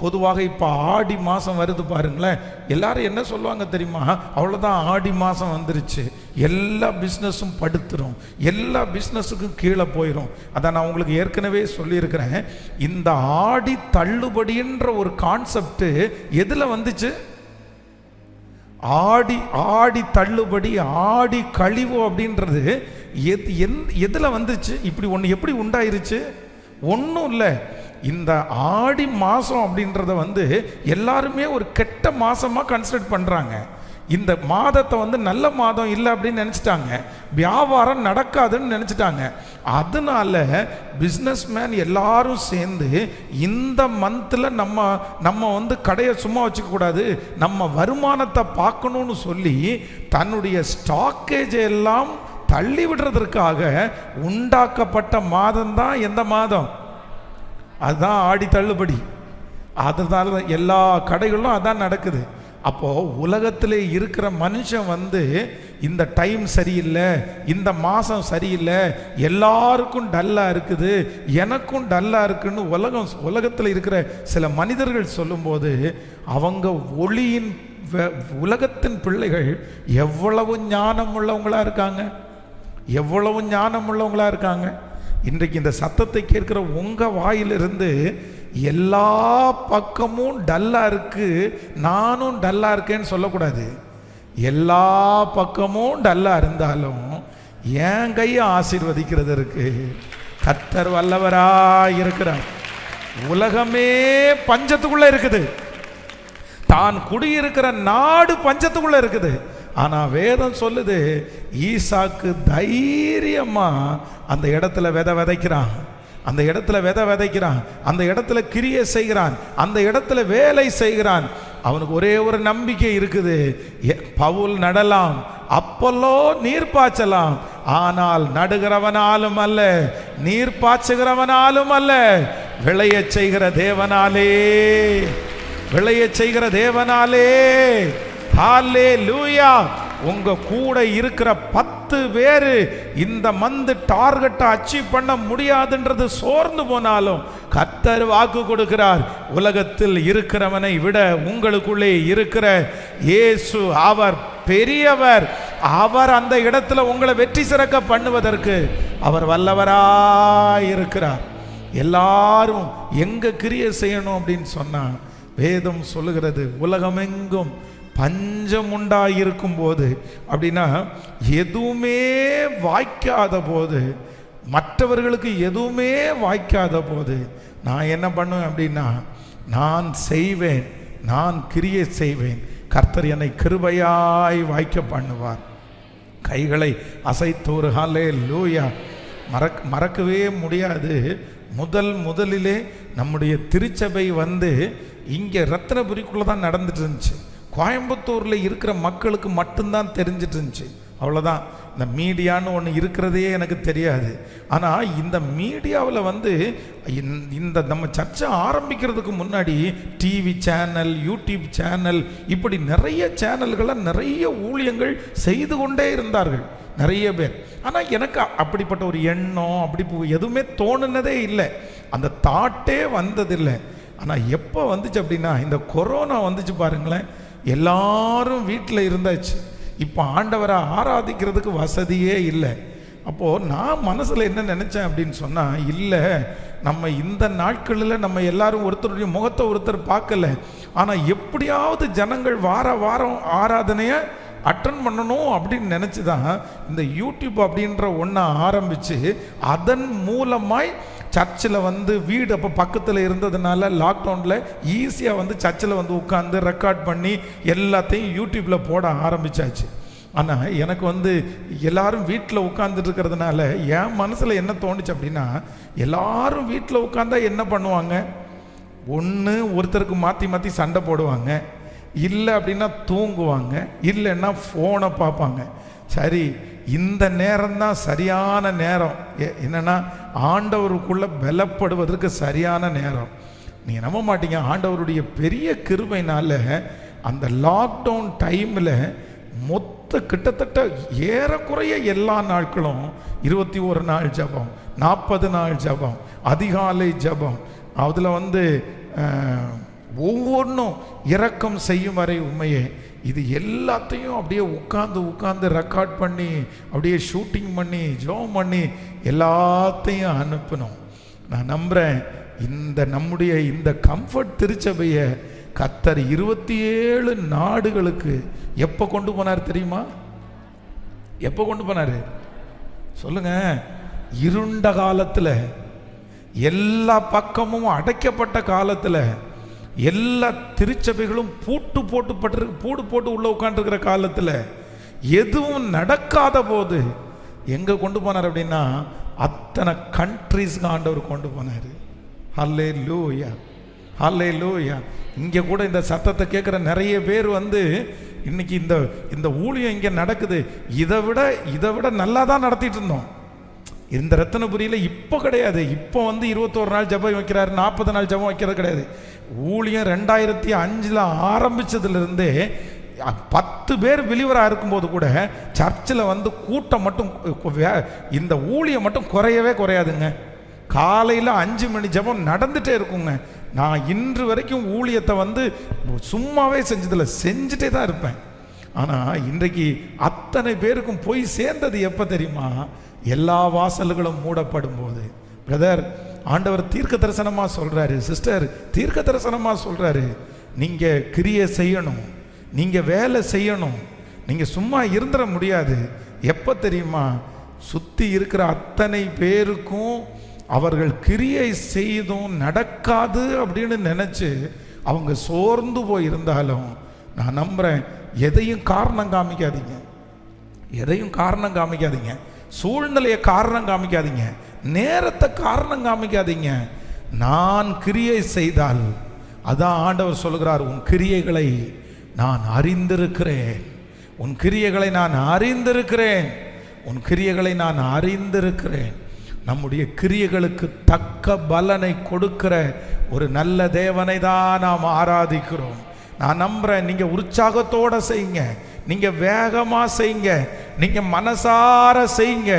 பொதுவாக இப்போ ஆடி மாதம் வருது பாருங்களேன், எல்லாரும் என்ன சொல்லுவாங்க தெரியுமா? அவ்வளோதான், ஆடி மாதம் வந்துருச்சு, எல்லா பிஸ்னஸும் படுத்துரும், எல்லா பிஸ்னஸுக்கும் கீழே போயிடும். அதான் நான் உங்களுக்கு ஏற்கனவே சொல்லியிருக்கிறேன், இந்த ஆடி தள்ளுபடின்ற ஒரு கான்செப்ட் எதில் வந்துச்சு? ஆடி தள்ளுபடி, ஆடி கழிவு அப்படின்றது எதில் வந்துச்சு? இப்படி ஒன்று எப்படி உண்டாயிருச்சு? ஒன்றும் இல்லை. இந்த ஆடி மாதம் அப்படின்றத எல்லாருமே ஒரு கெட்ட மாதமாக கன்சிடர் பண்ணுறாங்க. இந்த மாதத்தை நல்ல மாதம் இல்லை அப்படின்னு நினச்சிட்டாங்க, வியாபாரம் நடக்காதுன்னு நினச்சிட்டாங்க. அதனால பிஸ்னஸ்மேன் எல்லாரும் சேர்ந்து இந்த மந்தில் நம்ம கடையை சும்மா வச்சுக்கக்கூடாது, நம்ம வருமானத்தை பார்க்கணும்னு சொல்லி தன்னுடைய ஸ்டாக்கேஜை எல்லாம் தள்ளி விடுறதற்காக உண்டாக்கப்பட்ட மாதம் தான் எந்த மாதம்? அதுதான் ஆடி தள்ளுபடி. அதனால எல்லா கடைகளும் அதான் நடக்குது. அப்போது உலகத்திலே இருக்கிற மனுஷன் இந்த டைம் சரியில்லை, இந்த மாதம் சரியில்லை, எல்லாருக்கும் டல்லாக இருக்குது, எனக்கும் டல்லாக இருக்குன்னு உலகத்தில் இருக்கிற சில மனிதர்கள் சொல்லும்போது, அவங்க ஒளியின் உலகத்தின் பிள்ளைகள் எவ்வளவு ஞானம் உள்ளவங்களாக இருக்காங்க, எவ்வளவு ஞானம் உள்ளவங்களாக இருக்காங்க. இன்றைக்கு இந்த சத்தத்தை கேட்கிற உங்கள் வாயிலிருந்து எல்லா பக்கமும் டல்லாக இருக்கு, நானும் டல்லாக இருக்கேன்னு சொல்லக்கூடாது. எல்லா பக்கமும் டல்லாக இருந்தாலும் என் கையை ஆசீர்வதிக்கிறதற்கு கர்த்தர் வல்லவராய் இருக்கிறார். உலகமே பஞ்சத்துக்குள்ள இருக்குது, தான் குடியிருக்கிற நாடு பஞ்சத்துக்குள்ள இருக்குது. ஆனால் வேதம் சொல்லுது ஈசாக்கு தைரியமா அந்த இடத்துல விதைக்கிறான், அந்த இடத்துல விதைக்கிறான், அந்த இடத்துல கிரியை செய்கிறான், அந்த இடத்துல வேலை செய்கிறான். அவனுக்கு ஒரே ஒரு நம்பிக்கை இருக்குது, பவுல் நடலாம், அப்பல்லோ நீர் பாய்ச்சலாம், ஆனால் நடுகிறவனாலும் அல்ல, நீர் பாய்ச்சுகிறவனாலும் அல்ல, விளைய செய்கிற தேவனாலே, விளைய செய்கிற தேவனாலே. ஹல்லேலூயா. உங்க கூட இருக்கிற 10 பேரு இந்த மந்த் டார்கெட்டை அச்சீவ் பண்ண முடியாதுன்றது சோர்ந்து போனாலும் கர்த்தர் வாக்கு கொடுக்கிறார், உலகத்தில் இருக்கிறவனை விட உங்களுக்குள்ளே இருக்கிற இயேசு அவர் பெரியவர், அவர் அந்த இடத்துல உங்களை வெற்றி சிறக்க பண்ணுவதற்கு அவர் வல்லவராய் இருக்கிறார். எல்லாரும் எங்க கிரியை செய்யணும் அப்படின்னு சொன்னா வேதம் சொல்லுகிறது, உலகமெங்கும் பஞ்சம் உண்டாயிருக்கும் போது, அப்படின்னா எதுவுமே வாய்க்காத போது, மற்றவர்களுக்கு எதுவுமே வாய்க்காத போது நான் என்ன பண்ணுவேன் அப்படின்னா, நான் செய்வேன், நான் கிரியை செய்வேன், கர்த்தர் என்னை கிருபையாய் வாய்க்க பண்ணுவார். கைகளை அசைத்தோரு ஹல்லேலூயா. மறக்கவே முடியாது. முதலிலே நம்முடைய திருச்சபை வந்து இங்கே ரத்தினபுரிக்குள்ளே தான் நடந்துட்டு இருந்துச்சு. கோயம்புத்தூரில் இருக்கிற மக்களுக்கு மட்டும்தான் தெரிஞ்சிட்டு இருந்துச்சு, அவ்வளோதான். இந்த மீடியான்னு ஒன்று இருக்கிறதே எனக்கு தெரியாது. ஆனால் இந்த மீடியாவில் வந்து இந்த நம்ம சர்ச்சை ஆரம்பிக்கிறதுக்கு முன்னாடி டிவி சேனல், யூடியூப் சேனல், இப்படி நிறைய சேனல்களை நிறைய ஊழியங்கள் செய்து கொண்டே இருந்தார்கள் நிறைய பேர். ஆனால் எனக்கு அப்படிப்பட்ட ஒரு எண்ணம் அப்படி எதுவுமே தோணுனதே இல்லை, அந்த தாட்டே வந்ததில்லை. ஆனால் எப்போ வந்துச்சு அப்படின்னா இந்த கொரோனா வந்துச்சு பாருங்களேன், எல்லாரும் வீட்டில் இருந்தாச்சு. இப்போ ஆண்டவரை ஆராதிக்கிறதுக்கு வசதியே இல்லை. அப்போது நான் மனசில் என்ன நினச்சேன் அப்படின்னு சொன்னால், இல்லை நம்ம இந்த நாட்களில் நம்ம எல்லாரும் ஒருத்தருடைய முகத்தை ஒருத்தர் பார்க்கல, ஆனால் எப்படியாவது ஜனங்கள் வாரம் ஆராதனையை அட்டன் பண்ணணும் அப்படின்னு நினச்சி தான் இந்த யூடியூப் அப்படின்ற ஒன்றை ஆரம்பித்து அதன் மூலமாய் சர்ச்சில் வந்து வீடு அப்போ பக்கத்தில் இருந்ததுனால லாக்டவுனில் ஈஸியாக வந்து சர்ச்சில் வந்து உட்காந்து ரெக்கார்ட் பண்ணி எல்லாத்தையும் யூடியூப்பில் போட ஆரம்பித்தாச்சு. ஆனால் எனக்கு வந்து எல்லாரும் வீட்டில் உட்காந்துட்டு இருக்கிறதுனால என் மனசில் என்ன தோணுச்சு அப்படின்னா, எல்லாரும் வீட்டில் உட்காந்தா என்ன பண்ணுவாங்க, ஒன்று ஒருத்தருக்கு மாற்றி சண்டை போடுவாங்க, இல்லை அப்படின்னா தூங்குவாங்க, இல்லைன்னா ஃபோனை பார்ப்பாங்க. சரி, இந்த நேரம்தான் சரியான நேரம், என்னன்னா ஆண்டவருக்குள்ள பலப்படுவதற்கு சரியான நேரம். நீங்கள் நம்ப மாட்டீங்க, ஆண்டவருடைய பெரிய கிருபையினால அந்த லாக்டவுன் டைமில் கிட்டத்தட்ட ஏறக்குறைய எல்லா நாட்களும் 21 நாள் ஜபம், 40 நாள் ஜபம், அதிகாலை ஜபம், அதில் வந்து ஒவ்வொன்றும் இரக்கம் செய்யும் வரை உண்மையே இது எல்லாத்தையும் அப்படியே உட்காந்து ரெக்கார்ட் பண்ணி அப்படியே ஷூட்டிங் பண்ணி ஜோம் பண்ணி எல்லாத்தையும் அனுப்பணும். நான் நம்புகிறேன் நம்முடைய இந்த கம்ஃபர்ட் திருச்சபையை கர்த்தர் 27 நாடுகளுக்கு எப்போ கொண்டு போனார் தெரியுமா? எப்போ கொண்டு போனார் சொல்லுங்க? இருண்ட காலத்தில், எல்லா பக்கமும் அடைக்கப்பட்ட காலத்தில், எல்லா திருச்சபைகளும் பூடு போட்டு உள்ள உட்காந்துருக்கிற காலத்தில், எதுவும் நடக்காத போது எங்கே கொண்டு போனார் அப்படின்னா அத்தனை கண்ட்ரீஸ்க்கு ஆண்டவர் கொண்டு போனார். ஹல்லேலூயா, ஹல்லேலூயா. இங்கே கூட இந்த சத்தத்தை கேட்குற நிறைய பேர் வந்து இன்னைக்கு இந்த ஊழியம் இங்கே நடக்குது, இதை விட நல்லா தான் நடத்திட்டு இருந்தோம். இந்த ரத்தினபுரியில் இப்போ கிடையாது. இப்போ வந்து 21 நாள் ஜபம் வைக்கிறாரு, 40 நாள் ஜபம் வைக்கிறது கிடையாது. ஊழியம் 2005 ஆரம்பித்ததுலேருந்தே 10 பேர் வெளிவராக இருக்கும்போது கூட சர்ச்சில் வந்து கூட்டம் மட்டும், இந்த ஊழியம் மட்டும் குறையவே குறையாதுங்க. காலையில் 5 மணி ஜபம் நடந்துகிட்டே இருக்குங்க. நான் இன்று வரைக்கும் ஊழியத்தை வந்து சும்மாவே செஞ்சுட்டே தான் இருப்பேன். ஆனால் இன்றைக்கு அத்தனை பேருக்கும் போய் சேர்ந்தது எப்போ தெரியுமா? எல்லா வாசல்களும் மூடப்படும் போது. பிரதர், ஆண்டவர் தீர்க்க தரிசனமாக சொல்கிறாரு, சிஸ்டர் தீர்க்க தரிசனமாக சொல்கிறாரு, நீங்கள் கிரியை செய்யணும், நீங்கள் வேலை செய்யணும், நீங்கள் சும்மா இருந்துட முடியாது. எப்போ தெரியுமா? சுற்றி இருக்கிற அத்தனை பேருக்கும் அவர்கள் கிரியை செய்தும் நடக்காது அப்படின்னு நினச்சி அவங்க சோர்ந்து போயிருந்தாலும் நான் நம்புகிறேன் எதையும் காரணம் காமிக்காதீங்க, எதையும் காரணம் காமிக்காதீங்க, சூழ்நிலையை காரணம் காமிக்காதீங்க, நேரத்தை காரணம் காமிக்காதீங்க. நான் கிரியை செய்தால், அதான் ஆண்டவர் சொல்கிறார், உன் கிரியைகளை நான் அறிந்திருக்கிறேன், உன் கிரியைகளை நான் அறிந்திருக்கிறேன், உன் கிரியைகளை நான் அறிந்திருக்கிறேன். நம்முடைய கிரியைகளுக்கு தக்க பலனை கொடுக்கிற ஒரு நல்ல தேவனை தான் நாம் ஆராதிக்கிறோம். நான் நம்புறேன், நீங்க உற்சாகத்தோட செய்யுங்க, நீங்க வேகமா செய்யுங்க, நீங்க மனசார செய்யுங்க.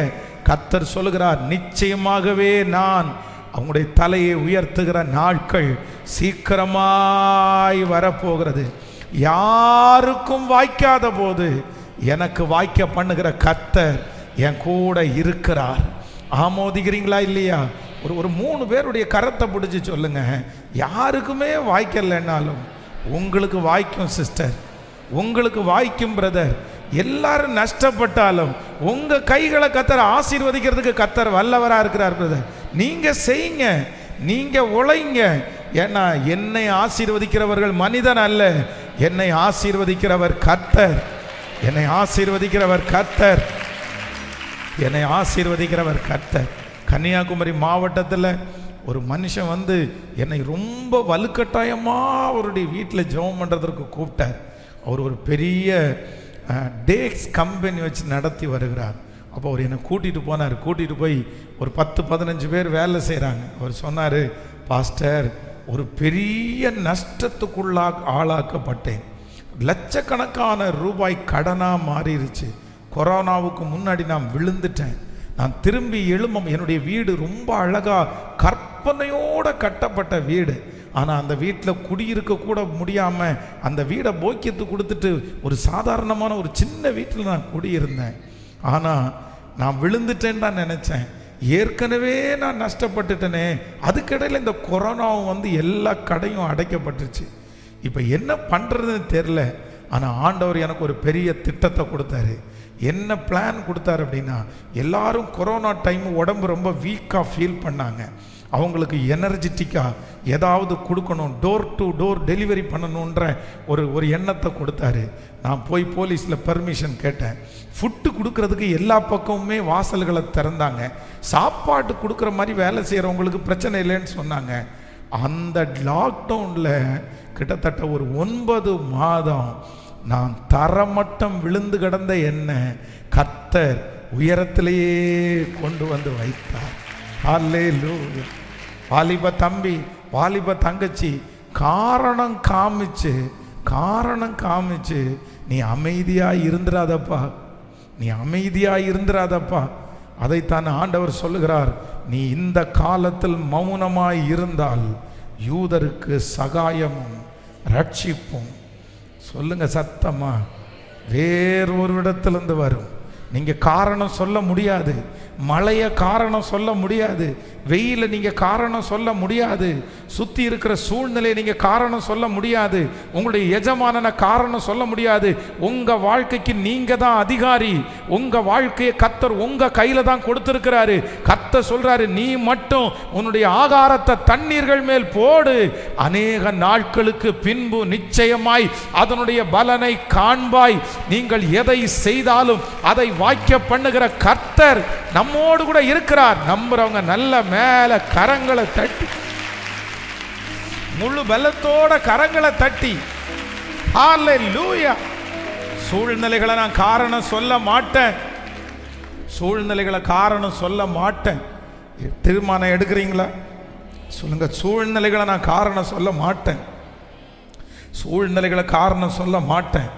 கர்த்தர் சொல்லுகிறார், நிச்சயமாகவே நான் அவங்களுடைய தலையை உயர்த்துகிற நாட்கள் சீக்கிரமாய் வரப்போகிறது. யாருக்கும் வாய்க்காத போது எனக்கு வாய்க்க பண்ணுகிற கர்த்தர் என் கூட இருக்கிறார். ஆமோதிக்கிறீங்களா இல்லையா? ஒரு 3 பேருடைய கரத்தை பிடிச்சி சொல்லுங்க, யாருக்குமே வாய்க்கலைன்னாலும் உங்களுக்கு வாய்க்கும் சிஸ்டர், உங்களுக்கு வாய்க்கும் பிரதர். எல்லாரும் நஷ்டப்பட்டாலும் உங்க கைகளை கர்த்தர் ஆசீர்வதிக்கிறதுக்கு கர்த்தர் வல்லவரா இருக்கிறார் பிரதர். நீங்க செய்யுங்க, நீங்க உழைங்க. ஏன்னா என்னை ஆசீர்வதிக்கிறவர்கள் மனிதன் அல்ல, என்னை ஆசீர்வதிக்கிறவர் கர்த்தர், என்னை ஆசீர்வதிக்கிறவர் கர்த்தர், என்னை ஆசீர்வதிக்கிறவர் கர்த்தர். கன்னியாகுமரி மாவட்டத்தில் ஒரு மனுஷன் வந்து என்னை ரொம்ப வலுக்கட்டாயமாக அவருடைய வீட்டில் ஜெபம் பண்ணுறதற்கு கூப்பிட்டார். அவர் ஒரு பெரிய டேக்ஸ் கம்பெனி வச்சு நடத்தி வருகிறார். அப்போ அவர் என்னை கூட்டிகிட்டு போனார். கூட்டிகிட்டு போய் ஒரு 10-15 பேர் வேலை செய்கிறாங்க. அவர் சொன்னார், பாஸ்டர், ஒரு பெரிய ஆளாக்கப்பட்டேன், லட்சக்கணக்கான ரூபாய் கடனாக மாறிடுச்சு. கொரோனாவுக்கு முன்னாடி நான் விழுந்துட்டேன், நான் திரும்பி எழும்பும். என்னுடைய வீடு ரொம்ப அழகாக கற்பனையோடு கட்டப்பட்ட வீடு, ஆனால் அந்த வீட்டில் குடியிருக்க கூட முடியாமல் அந்த வீடை போக்கியத்து கொடுத்துட்டு ஒரு சாதாரணமான ஒரு சின்ன வீட்டில் நான் குடியிருந்தேன். ஆனால் நான் விழுந்துட்டேன்னு தான் நினச்சேன். ஏற்கனவே நான் நஷ்டப்பட்டுட்டேனே. அதுக்கிடையில் இந்த கொரோனாவும் வந்து எல்லா கடையும் அடைக்கப்பட்டுருச்சு. இப்போ என்ன பண்ணுறதுன்னு தெரில. ஆனால் ஆண்டவர் எனக்கு ஒரு பெரிய திட்டத்தை கொடுத்தாரு. என்ன பிளான் கொடுத்தாரு அப்படின்னா, எல்லாரும் கொரோனா டைம் உடம்பு ரொம்ப வீக்காக ஃபீல் பண்ணாங்க. அவங்களுக்கு எனர்ஜெட்டிக்காக ஏதாவது கொடுக்கணும், டோர் டு டோர் டெலிவரி பண்ணணுன்ற ஒரு எண்ணத்தை கொடுத்தாரு. நான் போய் போலீஸில் பர்மிஷன் கேட்டேன். ஃபுட்டு கொடுக்கறதுக்கு எல்லா பக்கமுமே வாசல்களை திறந்தாங்க. சாப்பாடு கொடுக்குற மாதிரி வேலை செய்கிறவங்களுக்கு பிரச்சனை இல்லைன்னு சொன்னாங்க. அந்த லாக்டவுனில் கிட்டத்தட்ட ஒரு 9 மாதம் நான் தரமட்டம் விழுந்து கிடந்த என்ன கர்த்தர் உயரத்திலேயே கொண்டு வந்து வைத்தார். அல்லேலூயா. வாலிப தம்பி, வாலிப தங்கச்சி, காரணம் காமிச்சு நீ அமைதியாக இருந்துராதப்பா, நீ அமைதியாக இருந்துராதப்பா. அதைத்தான் ஆண்டவர் சொல்லுகிறார், நீ இந்த காலத்தில் மௌனமாய் இருந்தால் யூதருக்கு சகாயமும் ரட்சிப்பும், சொல்லுங்க சத்தமா, வேறொரு இடத்திலிருந்து வரும். நீங்கள் காரணம் சொல்ல முடியாது, மழையை காரணம் சொல்ல முடியாது, வெயில நீங்கள் காரணம் சொல்ல முடியாது, சுற்றி இருக்கிற சூழ்நிலையை நீங்கள் காரணம் சொல்ல முடியாது, உங்களுடைய எஜமானனை காரணம் சொல்ல முடியாது. உங்கள் வாழ்க்கைக்கு நீங்கள் தான் அதிகாரி. உங்கள் வாழ்க்கையை கர்த்தர் உங்கள் கையில் தான் கொடுத்துருக்கிறாரு. கர்த்தர் சொல்கிறாரு, நீ மட்டும் உன்னுடைய ஆகாரத்தை தண்ணீர்கள் மேல் போடு, அநேக நாட்களுக்கு பின்பு நிச்சயமாய் அதனுடைய பலனை காண்பாய். நீங்கள் எதை செய்தாலும் அதை வாய்க்க பண்ணுகிற கர்த்தர் நம்மோடு கூட இருக்கிறார். நம்புறவங்க நல்ல மேல கரங்களை தட்டி, முழு பலத்தோட கரங்களை தட்டி ஹல்லேலூயா. சூழ்நிலைகளை நான் காரணம் சொல்ல மாட்டேன், சூழ்நிலைகளை காரணம் சொல்ல மாட்டேன். தீர்மானம் எடுக்கிறீங்களா? சொல்லுங்க, சூழ்நிலைகளை நான் காரணம் சொல்ல மாட்டேன், சூழ்நிலைகளை காரணம் சொல்ல மாட்டேன்.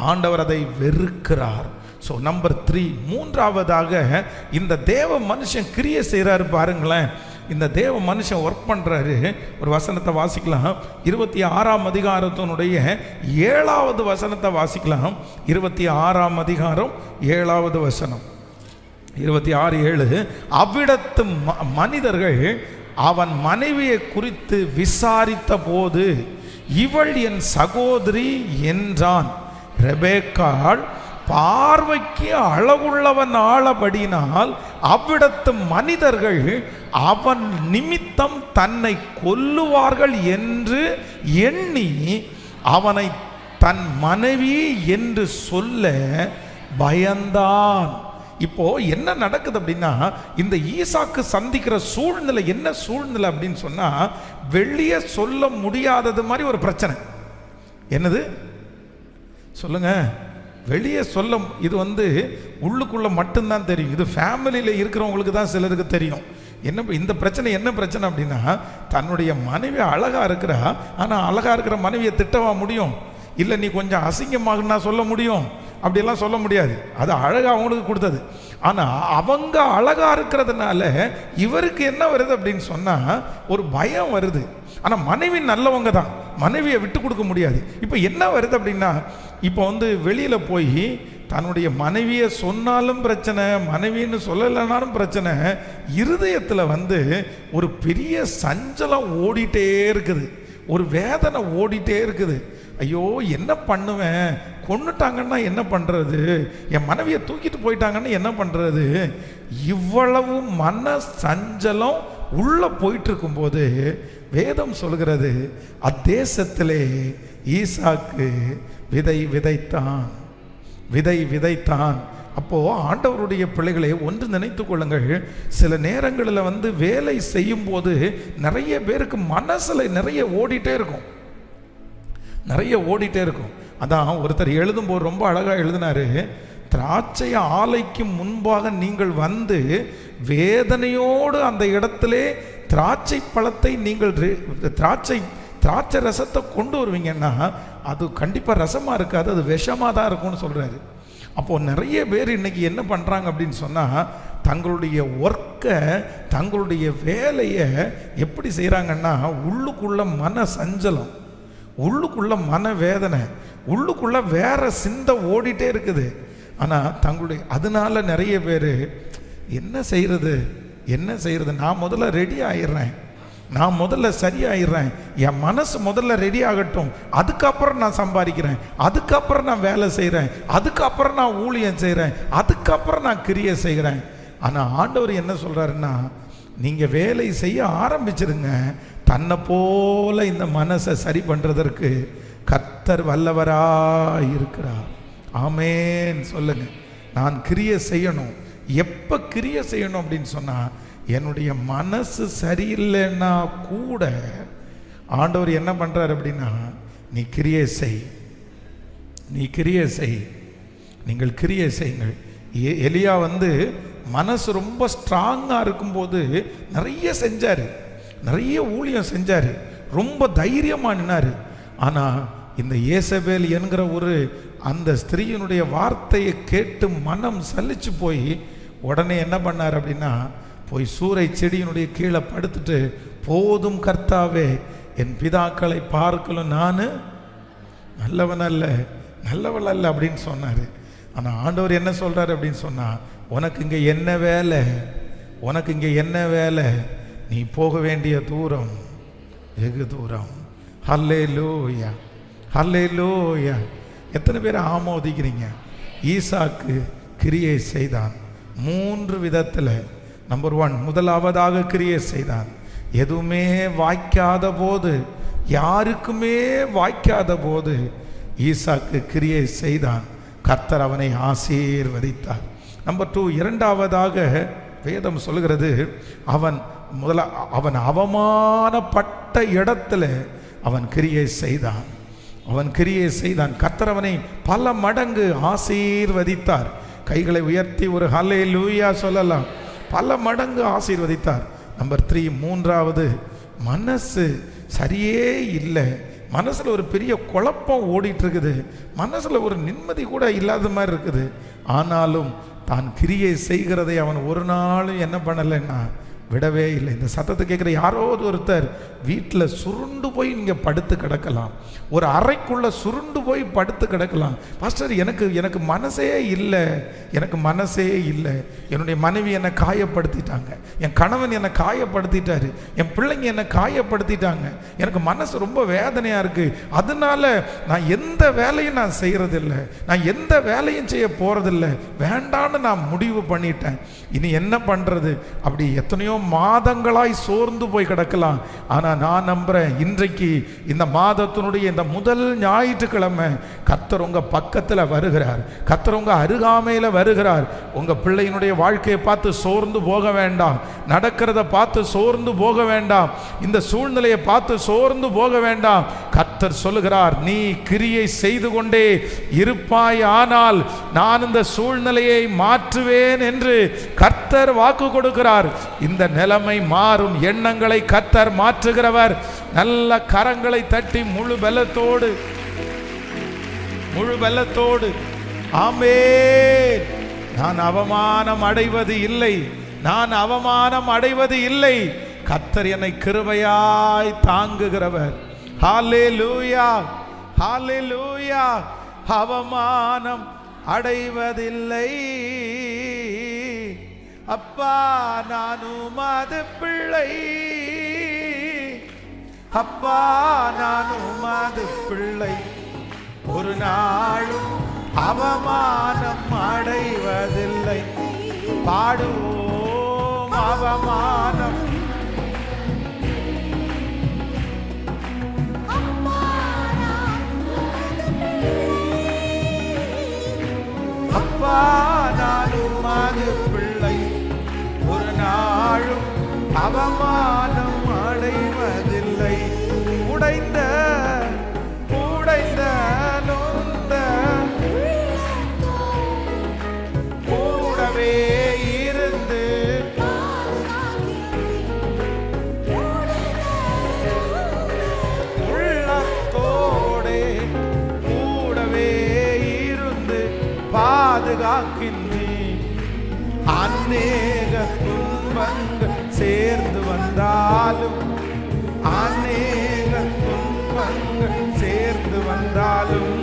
ஆண்டவர் அதை வெறுக்கிறார். ஸோ நம்பர் 3, மூன்றாவதாக இந்த தேவ மனுஷன் கிரியை செய்கிறாரு பாருங்களேன். இந்த தேவ மனுஷன் ஒர்க் பண்ணுறாரு. ஒரு வசனத்தை வாசிக்கலாம். 26ஆம் அதிகாரத்தினுடைய 7வது வசனத்தை வாசிக்கலாம். 26ஆம் அதிகாரம் 7வது வசனம். 26:7. அவ்விடத்து மனிதர்கள் அவன் மனைவியை குறித்து விசாரித்த போது, இவள் என் சகோதரி என்றான். ரெபேக்காள் பார்வைக்கு அழகுள்ளவன் ஆளபடினால் அவ்விடத்து மனிதர்கள் அவன் நிமித்தம் தன்னை கொல்லுவார்கள் என்று எண்ணி அவனை தன் மனைவி என்று சொல்ல பயந்தான். இப்போ என்ன நடக்குது அப்படின்னா, இந்த ஈசாக்கு சந்திக்கிற சூழ்நிலை என்ன சூழ்நிலை அப்படின்னு சொன்னா, வெளியே சொல்ல முடியாதது மாதிரி ஒரு பிரச்சனை. என்னது சொல்லுங்க? வெளியே சொல்ல, இது உள்ளுக்குள்ள மட்டும்தான் தெரியும். இது ஃபேமிலியில் இருக்கிறவங்களுக்கு தான் சிலருக்கு தெரியும். என்ன இந்த பிரச்சனை, என்ன பிரச்சனை அப்படின்னா, தன்னுடைய மனைவி அழகா இருக்கிறா, ஆனால் அழகா இருக்கிற மனைவியை திட்டவா முடியும்? இல்லை நீ கொஞ்சம் அசிங்கமாகனா சொல்ல முடியும்? அப்படியெல்லாம் சொல்ல முடியாது. அது அழகா அவங்களுக்கு கொடுத்தது. ஆனால் அவங்க அழகா இருக்கிறதுனால இவருக்கு என்ன வருது அப்படின்னு சொன்னால் ஒரு பயம் வருது. ஆனால் மனைவி நல்லவங்க தான், மனைவியை விட்டு கொடுக்க முடியாது. இப்போ என்ன வருது அப்படின்னா, இப்போ வெளியில் போய் தன்னுடைய மனைவியை சொன்னாலும் பிரச்சனை, மனைவின்னு சொல்லலைனாலும் பிரச்சனை. இருதயத்தில் ஒரு பெரிய சஞ்சலம் ஓடிட்டே இருக்குது, ஒரு வேதனை ஓடிட்டே இருக்குது. ஐயோ என்ன பண்ணுவேன், கொன்னுட்டாங்கன்னா என்ன பண்ணுறது, என் மனைவியை தூக்கிட்டு போயிட்டாங்கன்னு என்ன பண்ணுறது, இவ்வளவு மன சஞ்சலம் உள்ளே போயிட்டு இருக்கும்போது வேதம் சொல்கிறது, அத்தேசத்திலே ஈசாக்கு விதை விதைத்தான். அப்போ ஆண்டவருடைய பிள்ளைகளை ஒன்று நினைத்து கொள்ளுங்கள். சில நேரங்களில் வேலை செய்யும் போது நிறைய பேருக்கு மனசுல நிறைய ஓடிட்டே இருக்கும். அதான் ஒருத்தர் எழுதும்போது ரொம்ப அழகாக எழுதினாரு, திராட்சை ஆலைக்கு முன்பாக நீங்கள் வேதனையோடு அந்த இடத்திலே திராட்சை பழத்தை நீங்கள் திராட்சை ரசத்தை கொண்டு வருவீங்கன்னா அது கண்டிப்பாக ரசமாக இருக்காது, அது விஷமாக தான் இருக்கும்னு சொல்கிறாரு. அப்போது நிறைய பேர் இன்றைக்கி என்ன பண்ணுறாங்க அப்படின்னு சொன்னால், தங்களுடைய ஒர்க்கை, தங்களுடைய வேலையை எப்படி செய்கிறாங்கன்னா, உள்ளுக்குள்ள மன சஞ்சலம், உள்ளுக்குள்ள மன வேதனை, உள்ளுக்குள்ள வேற சிந்தை ஓடிட்டே இருக்குது. ஆனால் அதனால நிறைய பேர் என்ன செய்கிறது, நான் முதல்ல ரெடி ஆயிடுறேன், நான் முதல்ல சரியாயிடுறேன், என் மனசு முதல்ல ரெடி ஆகட்டும், அதுக்கப்புறம் நான் சம்பாதிக்கிறேன், அதுக்கப்புறம் நான் வேலை செய்கிறேன், அதுக்கப்புறம் நான் ஊழியம் செய்கிறேன், அதுக்கப்புறம் நான் கிரியை செய்கிறேன். ஆனால் ஆண்டவர் என்ன சொல்கிறாருன்னா, நீங்கள் வேலை செய்ய ஆரம்பிச்சிருங்க, தன்னை போல இந்த மனசை சரி பண்ணுறதற்கு கர்த்தர் வல்லவராக இருக்கிறார். ஆமேன் சொல்லுங்க. நான் கிரியை செய்யணும். எப்போ கிரியை செய்யணும் அப்படின்னு சொன்னால், என்னுடைய மனசு சரியில்லைன்னா கூட ஆண்டவர் என்ன பண்ணுறார் அப்படின்னா, நீ கிரியை செய், நீங்கள் கிரியை செய்யுங்கள். எலியா மனசு ரொம்ப ஸ்ட்ராங்காக இருக்கும்போது நிறைய செஞ்சார், நிறைய ஊழியம் செஞ்சார், ரொம்ப தைரியமாக நின்னார். ஆனால் இந்த ஏசபேல் என்கிற அந்த ஸ்திரீயினுடைய வார்த்தையை கேட்டு மனம் சலிச்சு போய் உடனே என்ன பண்ணார் அப்படின்னா, போய் சூறை செடியினுடைய கீழே படுத்துட்டு, போதும் கர்த்தாவே, என் பிதாக்களை பார்க்கலும் நான் நல்லவள் அல்ல அப்படின்னு சொன்னார். ஆனால் ஆண்டவர் என்ன சொல்கிறார் அப்படின்னு சொன்னால், உனக்கு இங்கே என்ன வேலை, நீ போக வேண்டிய தூரம் வெகு தூரம். ஹல்லேலூயா, ஹல்லேலூயா. எத்தனை பேர் ஆமோதிக்கிறீங்க? ஈசாக்கு கிரியை செய்தான் 3 விதத்தில். நம்பர் 1, முதலாவதாக கிரியை செய்தான். எதுவுமே வாய்க்காத போது, யாருக்குமே வாய்க்காத போது ஈசாக்கு கிரியை செய்தான், கர்த்தர் அவனை ஆசீர்வதித்தார். நம்பர் 2, இரண்டாவதாக வேதம் சொல்கிறது, அவன் அவமானப்பட்ட இடத்துல அவன் கிரியை செய்தான். கர்த்தர் அவனை பல மடங்கு ஆசீர்வதித்தார். கைகளை உயர்த்தி ஒரு ஹல்லேலூயா சொல்லலாம். பல மடங்கு ஆசீர்வதித்தார். நம்பர் 3, மூன்றாவது, மனசு சரியே இல்லை, மனசில் ஒரு பெரிய குழப்பம் ஓடிட்டு இருக்குது, மனசில் ஒரு நிம்மதி கூட இல்லாத மாதிரி இருக்குது. ஆனாலும் தான் கிரியை செய்கிறதை அவன் ஒரு நாளும் என்ன பண்ணலைன்னா விடவே இல்லை. இந்த சத்தத்தை கேட்குற யாராவது ஒருத்தர் வீட்டில் சுருண்டு போய் நீங்கள் படுத்து கிடக்கலாம், ஒரு அறைக்குள்ளே சுருண்டு போய் படுத்து கிடக்கலாம். பாஸ்டர், எனக்கு மனசே இல்லை, என்னுடைய மனைவி என்னை காயப்படுத்திட்டாங்க, என் கணவன் என்னை காயப்படுத்திட்டாரு, என் பிள்ளைங்க என்னை காயப்படுத்திட்டாங்க, எனக்கு மனசு ரொம்ப வேதனையாக இருக்குது, அதனால நான் எந்த வேலையும் நான் செய்கிறதில்லை, நான் எந்த வேலையும் செய்ய போகிறதில்லை, வேண்டான்னு நான் முடிவு பண்ணிட்டேன், இனி என்ன பண்ணுறது? அப்படி எத்தனையோ மாதங்களாய் சோர்ந்து போய் கிடக்கலாம். ஆனால் நான் நம்புகிறேன், இன்றைக்கு இந்த மாதத்தினுடைய இந்த முதல் ஞாயிற்றுக்கிழமை கர்த்தர் உங்கள் பக்கத்தில் வருகிறார், கர்த்தர் உங்கள் அருகாமையில் வருகிறார். உங்கள் பிள்ளையினுடைய வாழ்க்கையை பார்த்து சோர்ந்து போக வேண்டாம், நடக்கிறத பார்த்து சோர்ந்து போக வேண்டாம், இந்த சூழ்நிலையை பார்த்து சோர்ந்து போக வேண்டாம். கர்த்தர் சொல்லுகிறார், நீ கிரியை செய்து கொண்டே இருப்பாய், ஆனால் நான் இந்த சூழ்நிலையை மாற்றுவேன் என்று கர்த்தர் வாக்கு கொடுக்கிறார். இந்த நிலைமை மாறும். எண்ணங்களை கர்த்தர் மாற்றுகிறவர். நல்ல கரங்களை தட்டி முழு பலத்தோடு ஆமென். நான் அவமானம் அடைவது இல்லை, நான் அவமானம் அடைவது இல்லை. கர்த்தர் என்னை கிருபையாய் தாங்குகிறவர். ஹல்லேலூயா, ஹல்லேலூயா. அவமானம் அடைவதில்லை. அப்பா நான் உமது பிள்ளை, அப்பா நான் உமது பிள்ளை. ஒரு நாளும் அவமானம் அடைவதில்லை. பாடுவோம் அவமானம். அப்பா நான் உமது பிள்ளை, ஒரு நாளும் அவமானம் அடைவதில்லை. உடைந்த நொந்த கூடவே இருந்து உள்ளத்தோடே கூடவே இருந்து பாதுகாக்கின்றேன். அநேக துன்பங்கள் சேர்ந்து வந்தாலும், அநேக துன்பங்கள் சேர்ந்து வந்தாலும்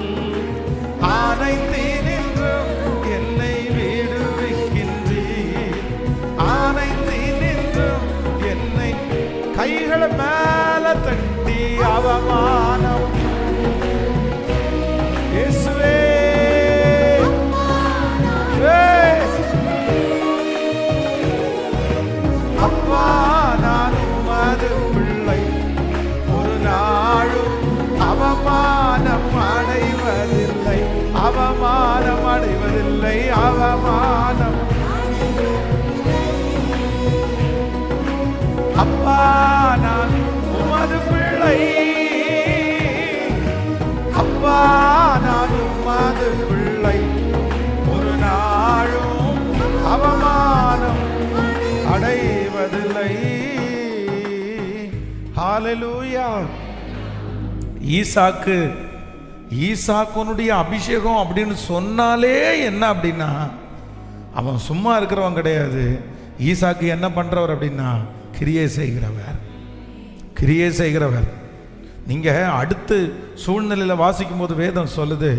அனைத்தினின்றும் என்னை விடுவிக்கின்றீர். அனைத்தினின்றும் என்னை கைகளை மேல தட்டி அவமானம் இயேசுவே. அப்பா நான் உமது பிள்ளை, ஒரு நாளும் அவமானம் அடைவதில்லை, அவமானம் அடைவதில்லை, அவமானம். அப்பா நான் உமது பிள்ளை, அப்பா நான் உமது பிள்ளை, ஒரு நாளும் அவமானம் அடைவதில்லை. ஹல்லேலூயா. ஈசாக்குனுடைய அபிஷேகம் அப்படின்னு சொன்னாலே என்ன அப்படின்னா, அவன் சும்மா இருக்கிறவன் கிடையாது. ஈசாக்கு என்ன பண்றவர் அப்படின்னா, கிரியை செய்கிறவர். நீங்க அடுத்து சூழ்நிலையில் வாசிக்கும் போது வேதம் சொல்லுது,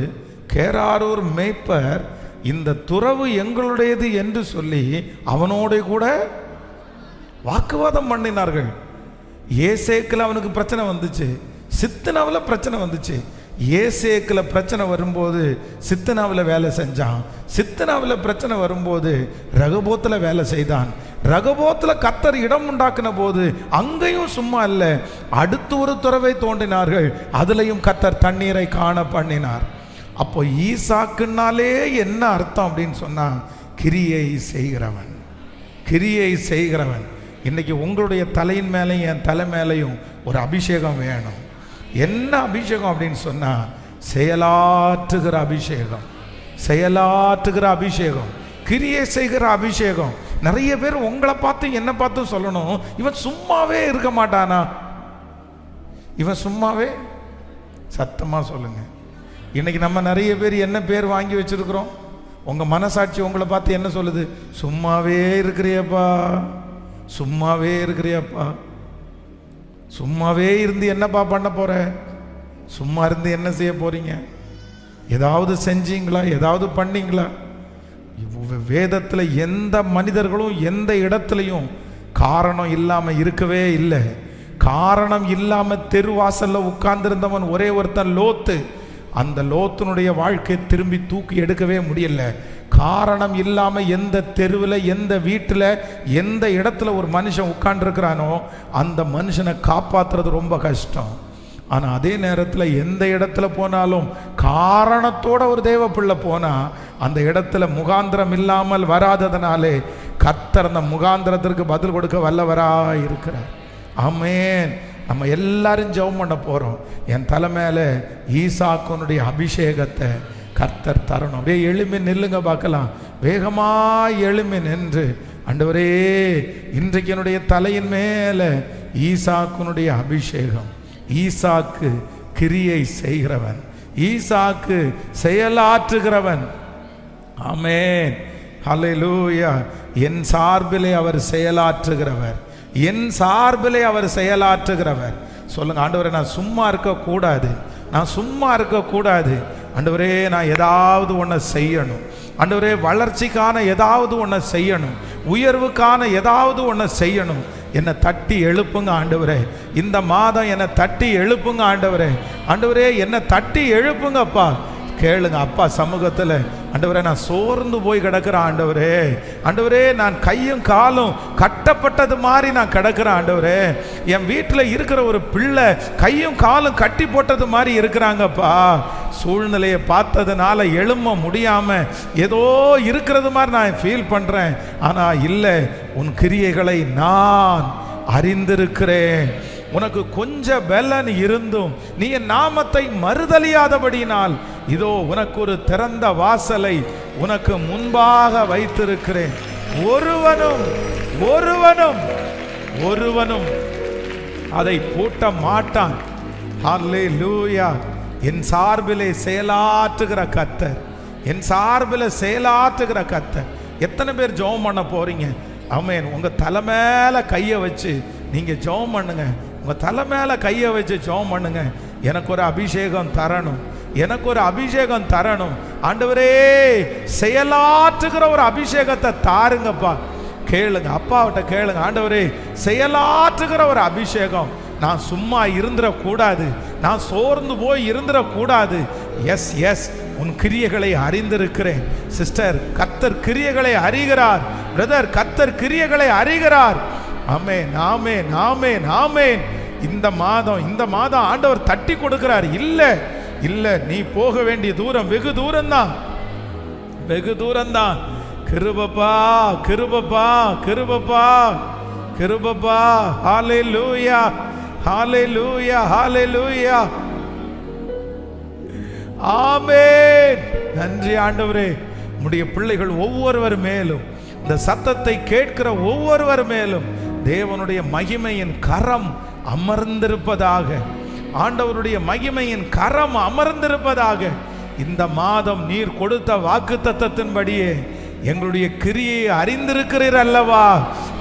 கேராரூர் மேய்ப்பர் இந்த துறவு எங்களுடையது என்று சொல்லி அவனோட கூட வாக்குவாதம் பண்ணினார்கள். ஏசேக்கில் அவனுக்கு பிரச்சனை வந்துச்சு, சித்தனாவில் பிரச்சனை வந்துச்சு. ஏசேக்கில் பிரச்சனை வரும்போது சித்தனாவில் வேலை செஞ்சான், சித்தனாவில் பிரச்சனை வரும்போது ரகபோத்தில் வேலை செய்தான். ரகபோத்தில் கர்த்தர் இடம் உண்டாக்கின போது அங்கேயும் சும்மா இல்லை, அடுத்து ஒரு துறவை தோண்டினார்கள், அதுலேயும் கர்த்தர் தண்ணீரை காண பண்ணினார். அப்போ ஈசாக்குனாலே என்ன அர்த்தம் அப்படின்னு சொன்னா, கிரியை செய்கிறவன். இன்னைக்கு உங்களுடைய தலையின் மேலையும் என் தலை மேலையும் ஒரு அபிஷேகம் வேணும். என்ன அபிஷேகம் அப்படின்னு சொன்னா, செயலாற்றுகிற அபிஷேகம், கிரியை செய்கிற அபிஷேகம். நிறைய பேர் உங்களை பார்த்து என்ன பார்த்து சொல்லணும், இவன் சும்மாவே இருக்க மாட்டானா, இவன் சும்மாவே. சத்தமா சொல்லுங்க. இன்னைக்கு நம்ம நிறைய பேர் என்ன பேர் வாங்கி வச்சிருக்கிறோம்? உங்க மனசாட்சி உங்களை பார்த்து என்ன சொல்லுது? சும்மாவே இருக்கிறியப்பா, சும்மாவே இருந்து என்னப்பா பண்ண போற? சும்மா இருந்து என்ன செய்ய போறீங்க? ஏதாவது செஞ்சீங்களா? ஏதாவது பண்ணீங்களா? வேதத்தில் எந்த மனிதர்களும் எந்த இடத்துலையும் காரணம் இல்லாமல் இருக்கவே இல்லை. காரணம் இல்லாமல் தெருவாசல்ல உட்கார்ந்திருந்தவன் ஒரே ஒருத்தன் லோத்து. அந்த லோத்தினுடைய வாழ்க்கை திரும்பி தூக்கி எடுக்கவே முடியல. காரணம் இல்லாமல் எந்த தெருவில், எந்த வீட்டில், எந்த இடத்துல ஒரு மனுஷன் உட்கார்ந்துருக்கிறானோ அந்த மனுஷனை காப்பாற்றுறது ரொம்ப கஷ்டம். ஆனால் அதே நேரத்தில் எந்த இடத்துல போனாலும் காரணத்தோட ஒரு தேவ பிள்ளை போனால் அந்த இடத்துல முகாந்திரம் இல்லாமல் வராததுனாலே கர்த்தர் அந்த முகாந்திரத்திற்கு பதில் கொடுக்க வல்லவராக இருக்கிறார். ஆமென். நம்ம எல்லாரும் ஜெபம் பண்ண போகிறோம். என் தலை மேலே ஈசாக்குனுடைய அபிஷேகத்தை கர்த்தர் தரணும். அப்படியே எழுமி நில்லுங்க பார்க்கலாம். வேகமாக எழுமி நின்று, ஆண்டவரே இன்றைக்கு என்னுடைய தலையின் மேலே ஈசாக்குனுடைய அபிஷேகம். ஈசாக்கு கிரியை செய்கிறவன், ஈசாக்கு செயலாற்றுகிறவன். ஆமென். ஹல்லேலூயா. என் சார்பிலே அவர் செயலாற்றுகிறவர், என் சார்பிலே அவர் செயலாற்றுகிறவர். சொல்லுங்க, ஆண்டவரே நான் சும்மா இருக்கக்கூடாது, நான் சும்மா இருக்கக்கூடாது. ஆண்டவரே நான் ஏதாவது ஒன்று செய்யணும். ஆண்டவரே வளர்ச்சிக்கான ஏதாவது ஒன்று செய்யணும், உயர்வுக்கான ஏதாவது ஒன்று செய்யணும். என்னை தட்டி எழுப்புங்க ஆண்டவரே. இந்த மாதம் என்னை தட்டி எழுப்புங்க ஆண்டவரே. ஆண்டவரே என்னை தட்டி எழுப்புங்கப்பா. கேளுங்க அப்பா சமூகத்தில். ஆண்டவரே நான் சோர்ந்து போய் கிடக்கிறேன் ஆண்டவரே. ஆண்டவரே நான் கையும் காலும் கட்டப்பட்டது மாதிரி நான் கிடக்கிறேன் ஆண்டவரே. என் வீட்டில் இருக்கிற ஒரு பிள்ளை கையும் காலும் கட்டி போட்டது மாதிரி இருக்கிறாங்கப்பா. சூழ்நிலையை பார்த்ததுனால எழும்ப முடியாமல் ஏதோ இருக்கிறது மாதிரி நான் ஃபீல் பண்ணுறேன். ஆனால் இல்லை, உன் கிரியைகளை நான் அறிந்திருக்கிறேன். உனக்கு கொஞ்சம் பலன் இருந்தும் நீ என் நாமத்தை மறுதலியாதபடியினால் இதோ உனக்கு ஒரு திறந்த வாசலை உனக்கு முன்பாக வைத்திருக்கிறேன். ஒருவனும் ஒருவனும் ஒருவனும் அதை பூட்ட மாட்டான். ஹல்லேலூயா. என் சார்பிலே செயலாற்றுகிற கர்த்தர், என் சார்பில் செயலாற்றுகிற கர்த்தர். எத்தனை பேர் ஜெபம் பண்ண போறீங்க? ஆமென். உங்க தலை மேல கையை வச்சு நீங்க ஜெபம் பண்ணுங்க. உங்க தலை மேல கையை வச்சு ஜெபம் பண்ணுங்க. எனக்கு ஒரு அபிஷேகம் தரணும், எனக்கு ஒரு அபிஷேகம் தரணும். ஆண்டவரே செயலாற்றுகிற ஒரு அபிஷேகத்தை தாருங்கப்பா. கேளுங்க, அப்பாவிட்ட கேளுங்க. ஆண்டவரே செயலாற்றுகிற ஒரு அபிஷேகம். நான் சும்மா இருந்துடக்கூடாது, நான் சோர்ந்து போய் இருந்துடக்கூடாது. எஸ் எஸ், உன் கிரியைகளை அறிந்திருக்கிறேன். சிஸ்டர், கர்த்தர் கிரியைகளை அறிகிறார். பிரதர், கர்த்தர் கிரியைகளை அறிகிறார். ஆமென், ஆமென், ஆமென், ஆமென். இந்த மாதம் ஆண்டவர் தட்டி கொடுக்கிறார். இல்லை இல்லை, நீ போக வேண்டிய தூரம் வெகு தூரம்தான், வெகு தூரம்தான். கிருபப்பா, கிருபப்பா, கிருபப்பா, கிருபப்பா. ஹல்லேலூயா, ஹல்லேலூயா, ஹல்லேலூயா. ஆமென். நன்றி ஆண்டவரே. உம்முடைய பிள்ளைகள் ஒவ்வொருவர் மேலும், இந்த சத்தத்தை கேட்கிற ஒவ்வொருவர் மேலும் தேவனுடைய மகிமையின் கரம் அமர்ந்திருப்பதாக. ஆண்டவருடைய மகிமையின் கரம் அமர்ந்திருப்பதாக. இந்த மாதம் நீர் கொடுத்த வாக்குத்தத்தத்தின்படியே எங்களுடைய கிரியை அறிந்திருக்கிறீர் அல்லவா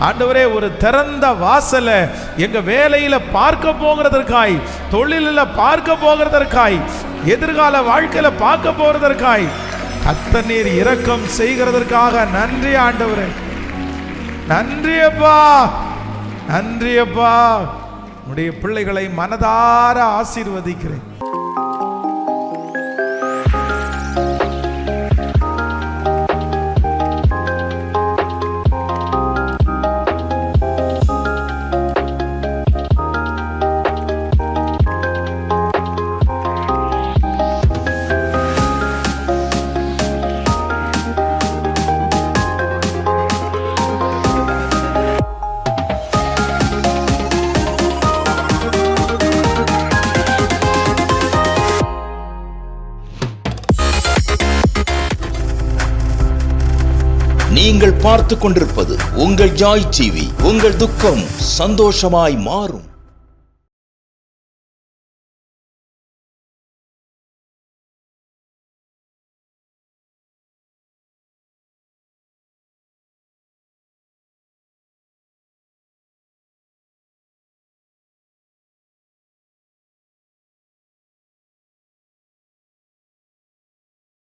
ஆண்டவரே. ஒரு திறந்த வாசலை எங்க வேலையில பார்க்க போகிறதற்காய், தொழிலில் பார்க்க போகிறதற்காய், எதிர்கால வாழ்க்கையில பார்க்க போகிறதற்காய் கர்த்தர் நீர் இரக்கம் செய்கிறதற்காக நன்றி ஆண்டவரே. நன்றி அப்பா, நன்றி அப்பா. உடைய பிள்ளைகளை மனதார ஆசீர்வதிக்கிறேன். நீங்கள் பார்த்து கொண்டிருப்பது உங்கள் ஜாய் டிவி. உங்கள் துக்கம் சந்தோஷமாய் மாறும்.